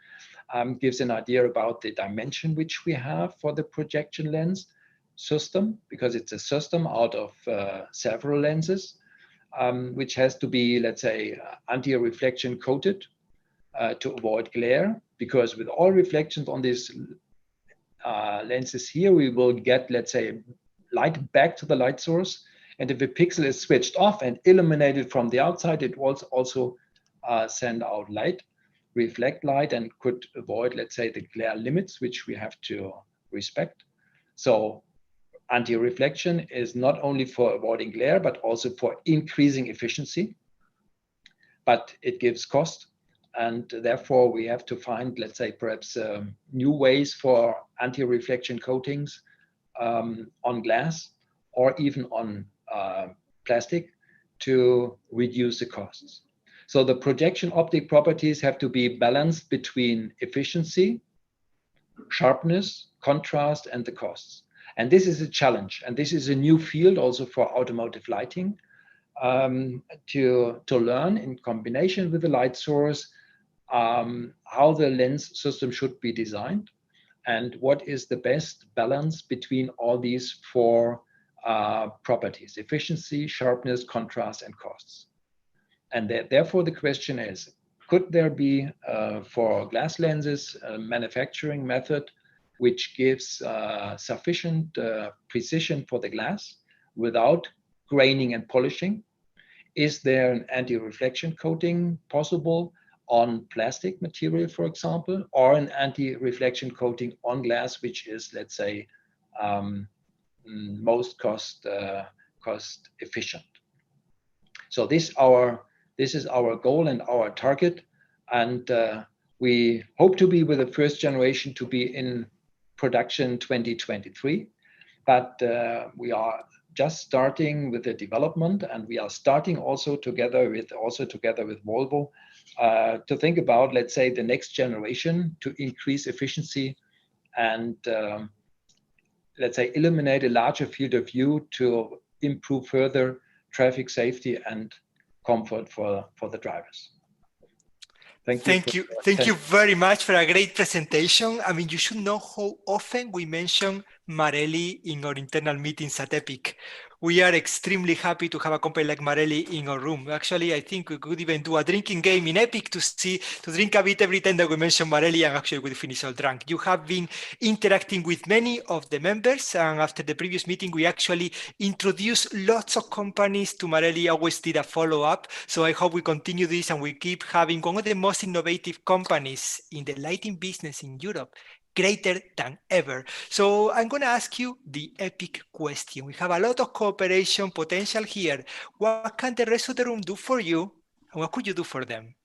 gives an idea about the dimension which we have for the projection lens system, because it's a system out of several lenses, which has to be, let's say, anti-reflection coated to avoid glare, because with all reflections on these lenses here, we will get, let's say, light back to the light source. And if a pixel is switched off and illuminated from the outside, it will also send out light, reflect light, and could avoid, let's say, the glare limits, which we have to respect. So anti-reflection is not only for avoiding glare, but also for increasing efficiency. But it gives cost. And therefore, we have to find, let's say, perhaps new ways for anti-reflection coatings on glass or even on plastic to reduce the costs. So the projection optic properties have to be balanced between efficiency, sharpness, contrast, and the costs. And this is a challenge. And this is a new field also for automotive lighting to learn in combination with the light source how the lens system should be designed and what is the best balance between all these four properties: efficiency, sharpness, contrast, and costs. And therefore the question is, could there be for glass lenses a manufacturing method which gives sufficient precision for the glass without graining and polishing, is there an anti-reflection coating possible on plastic material, for example, or an anti-reflection coating on glass, which is, let's say, most cost efficient. So this is our goal and our target, and we hope to be with the first generation to be in production 2023, but we are just starting with the development, and we are starting also together with Volvo to think about, let's say, the next generation to increase efficiency and let's say eliminate a larger field of view to improve further traffic safety and comfort for the drivers. Thank you very much for a great presentation. I mean, you should know how often we mention Marelli in our internal meetings at EPIC. We are extremely happy to have a company like Marelli in our room. Actually, I think we could even do a drinking game in EPIC to drink a bit every time that we mention Marelli, and actually we'll finish all drunk. You have been interacting with many of the members, and after the previous meeting, we actually introduced lots of companies to Marelli. I always did a follow-up. So I hope we continue this and we keep having one of the most innovative companies in the lighting business in Europe, greater than ever. So I'm going to ask you the epic question. We have a lot of cooperation potential here. What can the rest of the room do for you, and what could you do for them?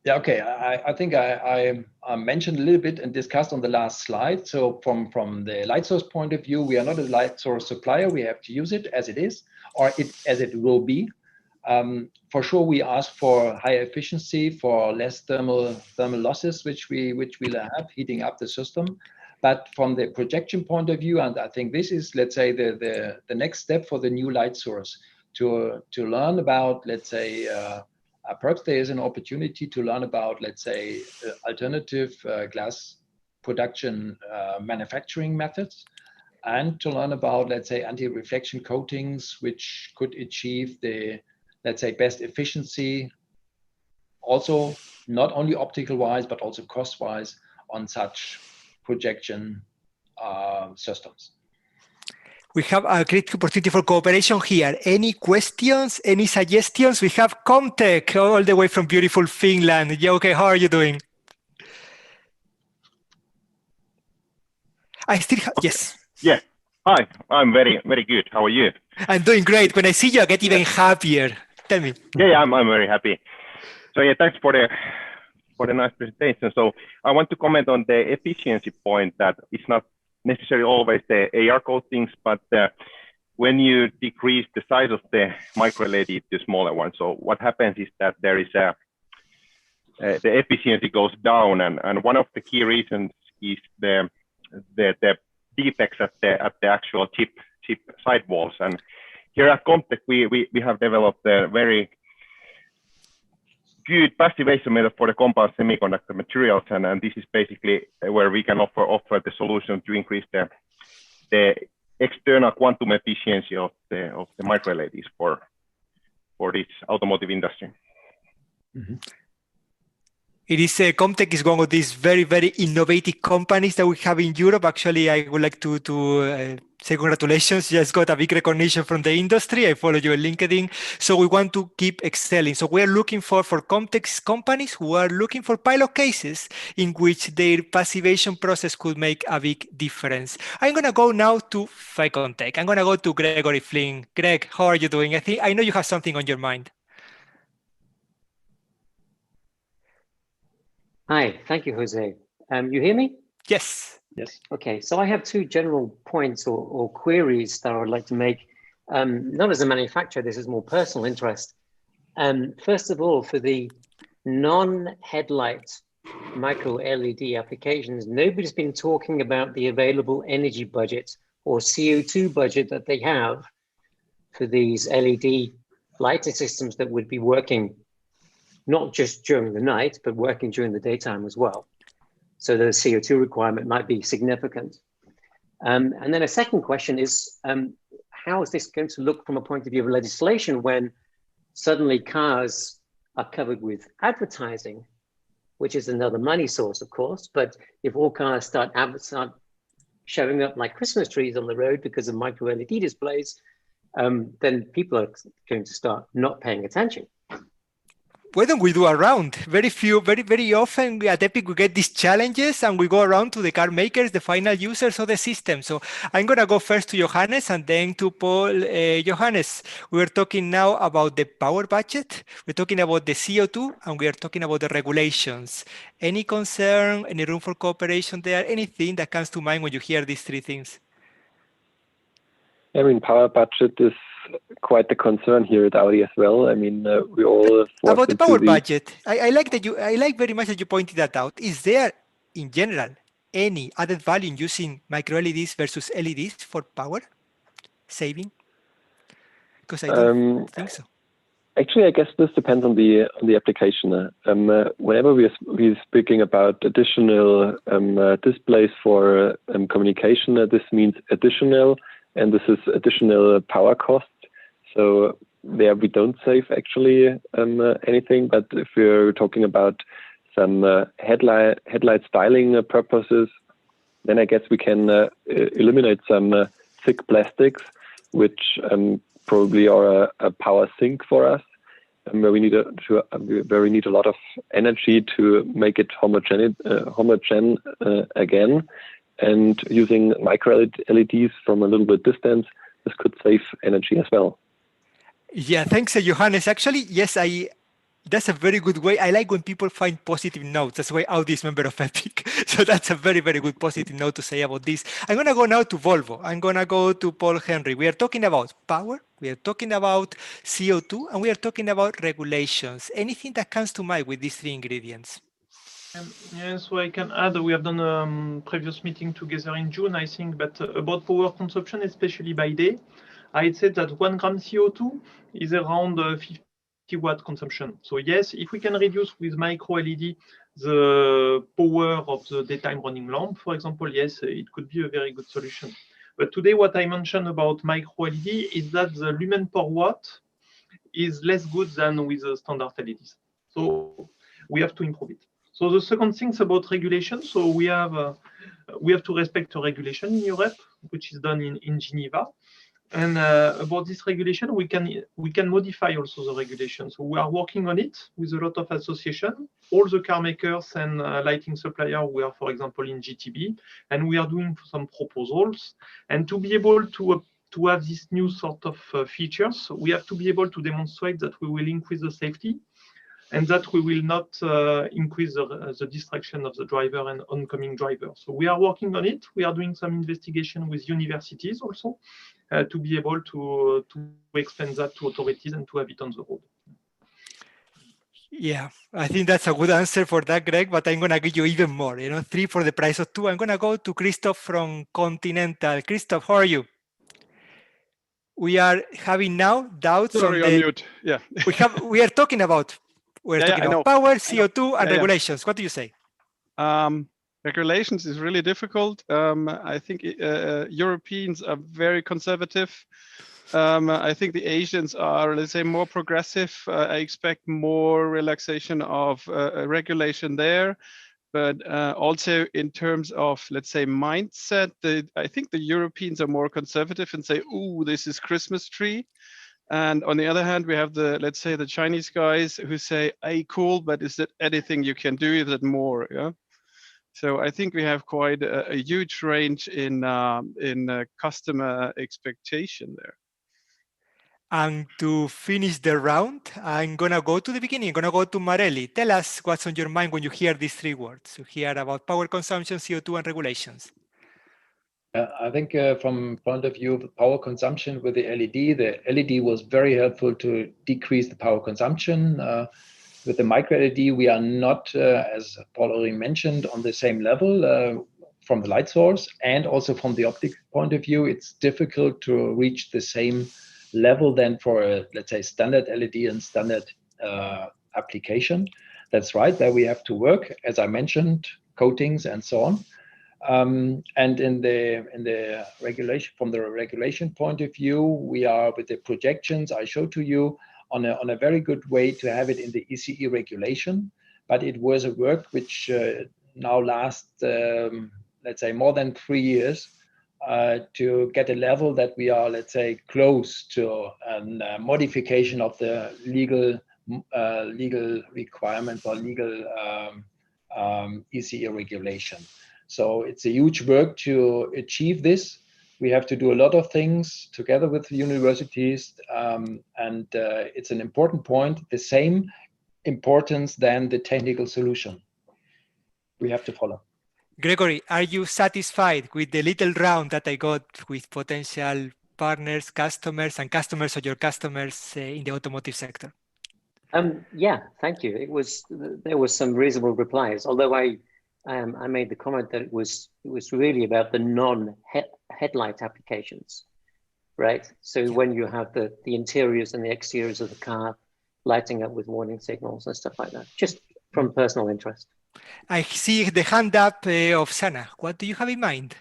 Yeah, okay. I think I mentioned a little bit and discussed on the last slide. So from the light source point of view, we are not a light source supplier. We have to use it as it is, or as it will be. For sure, we ask for higher efficiency, for less thermal losses, which we'll have heating up the system. But from the projection point of view, and I think this is, let's say, the next step for the new light source to learn about, let's say, perhaps there is an opportunity to learn about, let's say, alternative glass production manufacturing methods, and to learn about, let's say, anti-reflection coatings, which could achieve the, let's say, best efficiency, also not only optical wise, but also cost wise on such projection systems. We have a great opportunity for cooperation here. Any questions, any suggestions? We have Comptek all the way from beautiful Finland. Yeah, okay, how are you doing? I still have, yes. Yeah, hi, I'm very, very good. How are you? I'm doing great. When I see you, I get even happier. Tell me. Yeah, I'm very happy. So yeah, thanks for the nice presentation. So I want to comment on the efficiency point, that it's not necessarily always the AR coatings, but when you decrease the size of the micro LED to smaller ones, so what happens is that there is the efficiency goes down, and one of the key reasons is the defects at the actual chip sidewalls. And here at Comptek, we have developed a very good passivation method for the compound semiconductor materials, and this is basically where we can offer the solution to increase the external quantum efficiency of the micro LEDs for this automotive industry. Mm-hmm. It is Comptek is one of these very, very innovative companies that we have in Europe. Actually, I would like to say congratulations. You just got a big recognition from the industry. I follow you on LinkedIn. So we want to keep excelling. So we are looking for Comptek's companies who are looking for pilot cases in which their passivation process could make a big difference. I'm going to go now to ficonTEC. I'm going to go to Gregory Flynn. Greg, how are you doing? I know you have something on your mind. Hi, thank you, Jose. You hear me? Yes. Yes. Okay, so I have two general points or queries that I would like to make. Not as a manufacturer, this is more personal interest. First of all, for the non-headlight micro LED applications, nobody's been talking about the available energy budget or CO2 budget that they have for these LED lighting systems that would be working not just during the night, but working during the daytime as well. So the CO2 requirement might be significant. And then a second question is, how is this going to look from a point of view of legislation when suddenly cars are covered with advertising, which is another money source, of course, but if all cars start showing up like Christmas trees on the road because of micro LED displays, then people are going to start not paying attention. Why don't we do a round? Very often at Epic we get these challenges and we go around to the car makers, the final users of the system. So I'm gonna go first to Johannes and then to Paul. Johannes, we are talking now about the power budget, we're talking about the CO2, and we are talking about the regulations. Any concern, any room for cooperation there, anything that comes to mind when you hear these three things? I mean, power budget is quite the concern here at Audi as well. I mean, we all about the power budget. I like that I like very much that you pointed that out. Is there, in general, any added value in using micro LEDs versus LEDs for power saving? Because I don't think so. Actually, I guess this depends on the application. Whenever we're speaking about additional displays for communication, this means additional, and this is additional power costs. So there we don't save actually anything. But if we're talking about some headlight styling purposes, then I guess we can eliminate some thick plastics, which probably are a power sink for us, where we need a lot of energy to make it homogeneous again. And using micro LEDs from a little bit distance, this could save energy as well. Yeah, thanks, Johannes. Actually, yes, that's a very good way. I like when people find positive notes. That's why Audi is member of Epic. So that's a very, very good positive note to say about this. I'm going to go now to Volvo. I'm going to go to Paul-Henri. We are talking about power. We are talking about CO2, and we are talking about regulations. Anything that comes to mind with these three ingredients? Yes, so I can add, we have done a previous meeting together in June, I think, but about power consumption, especially by day, I'd say that 1 gram CO2 is around 50 watt consumption. So yes, if we can reduce with micro LED the power of the daytime running lamp, for example, yes, it could be a very good solution. But today, what I mentioned about micro LED is that the lumen per watt is less good than with the standard LEDs. So we have to improve it. So the second thing is about regulation. So we have to respect the regulation in Europe, which is done in Geneva. And about this regulation, we can modify also the regulation. So we are working on it with a lot of associations, all the car makers and lighting suppliers. We are, for example, in GTB, and we are doing some proposals. And to be able to have this new sort of features, we have to be able to demonstrate that we will increase the safety, and that we will not increase the distraction of the driver and oncoming driver. So we are working on it. We are doing some investigation with universities also to be able to explain that to authorities and to have it on the road. Yeah, I think that's a good answer for that, Greg, but I'm going to give you even more, 3 for the price of 2. I'm going to go to Christoph from Continental. Christoph, how are you? We are having now doubts Sorry, on mute. Yeah. we are talking about power, CO2, and regulations. What do you say? Regulations is really difficult. I think Europeans are very conservative. I think the Asians are, let's say, more progressive. I expect more relaxation of regulation there. But also in terms of, let's say, mindset, I think the Europeans are more conservative and say, "Ooh, this is Christmas tree." And on the other hand, we have let's say, the Chinese guys who say, "Hey, cool, but is that anything you can do? Is that more?" Yeah. So I think we have quite a huge range in customer expectation there. And to finish the round, I'm going to go to the beginning. I'm going to go to Marelli. Tell us what's on your mind when you hear these 3 words. You hear about power consumption, CO2, and regulations. I think from point of view of power consumption with the LED was very helpful to decrease the power consumption. With the micro LED, we are not, as Paul already mentioned, on the same level from the light source, and also from the optic point of view, it's difficult to reach the same level than for let's say, standard LED and standard application. That's right, there we have to work, as I mentioned, coatings and so on. And in the regulation, from the regulation point of view, we are with the projections I showed to you on a very good way to have it in the ECE regulation. But it was a work which now lasts, let's say, more than 3 years. to get a level that we are, let's say, close to a modification of the legal requirements or legal ECE regulation. So it's a huge work to achieve this. We have to do a lot of things together with the universities, and it's an important point, the same importance than the technical solution we have to follow. Gregory, are you satisfied with the little round that I got with potential partners, customers, and customers of your customers in the automotive sector? Yeah, thank you. There was some reasonable replies, although I made the comment that it was really about the non-headlight applications, right? So when you have the interiors and the exteriors of the car lighting up with warning signals and stuff like that, just from personal interest. I see the hand up of Sana. What do you have in mind?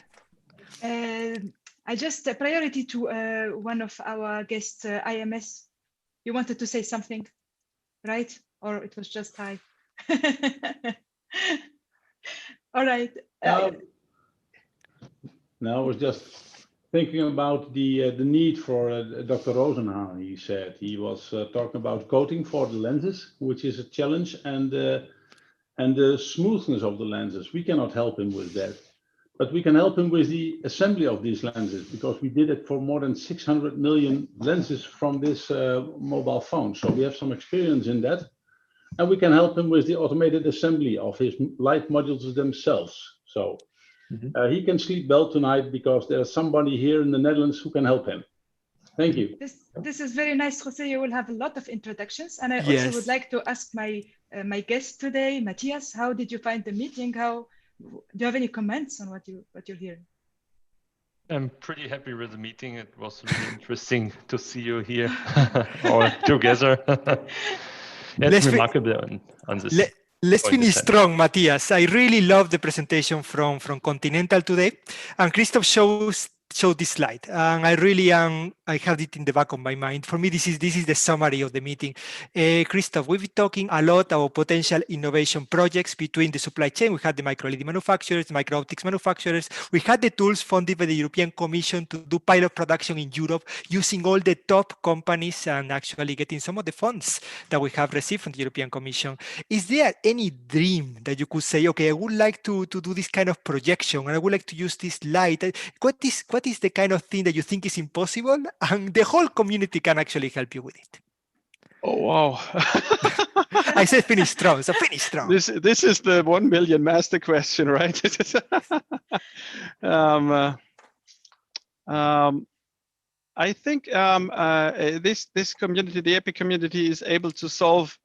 I just a priority to one of our guests, IMS. You wanted to say something, right? Or it was just hi. All right. No, I was just thinking about the need for Dr. Rosenhahn. He said he was talking about coating for the lenses, which is a challenge, and the smoothness of the lenses. We cannot help him with that, but we can help him with the assembly of these lenses, because we did it for more than 600 million lenses from this mobile phone. So we have some experience in that, and we can help him with the automated assembly of his light modules themselves. So he can sleep well tonight because there's somebody here in the Netherlands who can help him. Thank you. This is very nice, Jose. You will have a lot of introductions, and I also would like to ask my guest today, Mathias. How did you find the meeting? Do you have any comments on what you're hearing? I'm pretty happy with the meeting. It was really interesting to see you here all together. It's remarkable on this. Let's finish strong, Mathias. I really love the presentation from Continental today, and Christoph showed this slide, and I really I have it in the back of my mind. For me, this is the summary of the meeting. Christoph, we've been talking a lot about potential innovation projects between the supply chain. We had the micro-LED manufacturers, micro-optics manufacturers. We had the tools funded by the European Commission to do pilot production in Europe using all the top companies and actually getting some of the funds that we have received from the European Commission. Is there any dream that you could say, okay, I would like to do this kind of projection, and I would like to use this light? What is the kind of thing that you think is impossible and the whole community can actually help you with it? Oh, wow. I said finish strong, so finish strong. This is the 1 million master question, right? I think this community, the EPIC community, is able to solve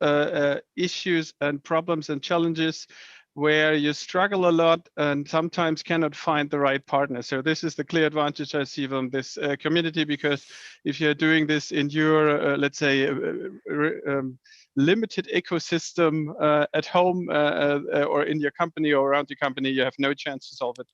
issues and problems and challenges where you struggle a lot and sometimes cannot find the right partner. So this is the clear advantage I see from this community, because if you're doing this in your, let's say, limited ecosystem at home or in your company or around your company, you have no chance to solve it.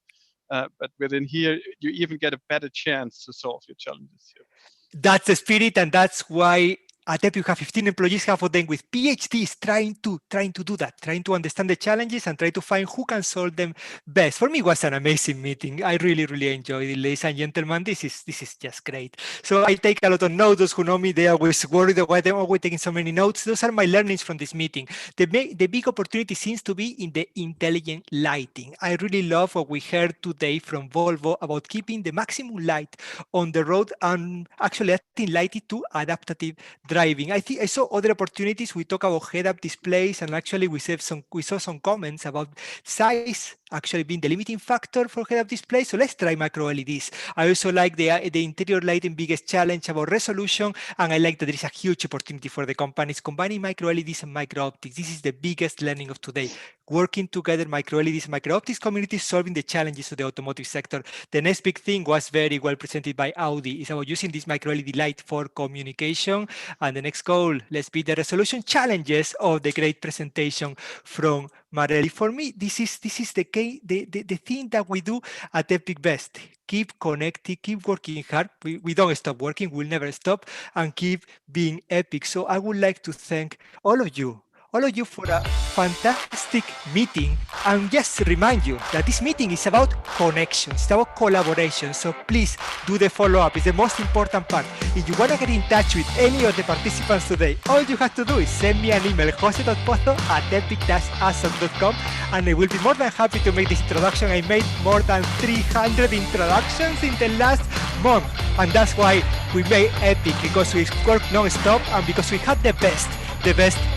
But within here, you even get a better chance to solve your challenges here. That's the spirit, and that's why at EPIC, we have 15 employees, half of them with PhDs, trying to do that, trying to understand the challenges and try to find who can solve them best. For me, it was an amazing meeting. I really, really enjoyed it, ladies and gentlemen. This is just great. So I take a lot of notes. Those who know me, they are always worried why they're always taking so many notes. Those are my learnings from this meeting. The big opportunity seems to be in the intelligent lighting. I really love what we heard today from Volvo about keeping the maximum light on the road and actually adding light to adaptive driving. I think I saw other opportunities. We talk about head-up displays, and actually we saw some comments about size actually being the limiting factor for head-up displays. So let's try micro LEDs. I also like the interior lighting biggest challenge about resolution, and I like that there is a huge opportunity for the companies combining micro LEDs and micro optics. This is the biggest learning of today. Working together, micro LEDs, micro optics communities solving the challenges of the automotive sector. The next big thing was very well presented by Audi. It's about using this micro LED light for communication. And the next goal, let's beat the resolution challenges of the great presentation from Marelli. For me, this is the thing that we do at EPIC best. Keep connecting, keep working hard. We don't stop working, we'll never stop, and keep being EPIC. So I would like to thank all of you all of you for a fantastic meeting, and just remind you that this meeting is about connections, it's about collaboration. So please do the follow-up. It's the most important part. If you want to get in touch with any of the participants today, all you have to do is send me an email, jose.pozo@epic-awesome.com, and I will be more than happy to make this introduction. I made more than 300 introductions in the last month, and that's why we made Epic, because we work non-stop and because we have the best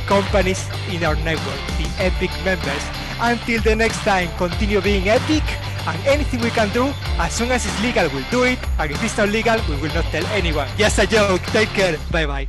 companies in our network, the Epic members. Until the next time, continue being Epic, and anything we can do, as soon as it's legal, we'll do it, and if it's not legal, we will not tell anyone. Just a joke. Take care. Bye-bye.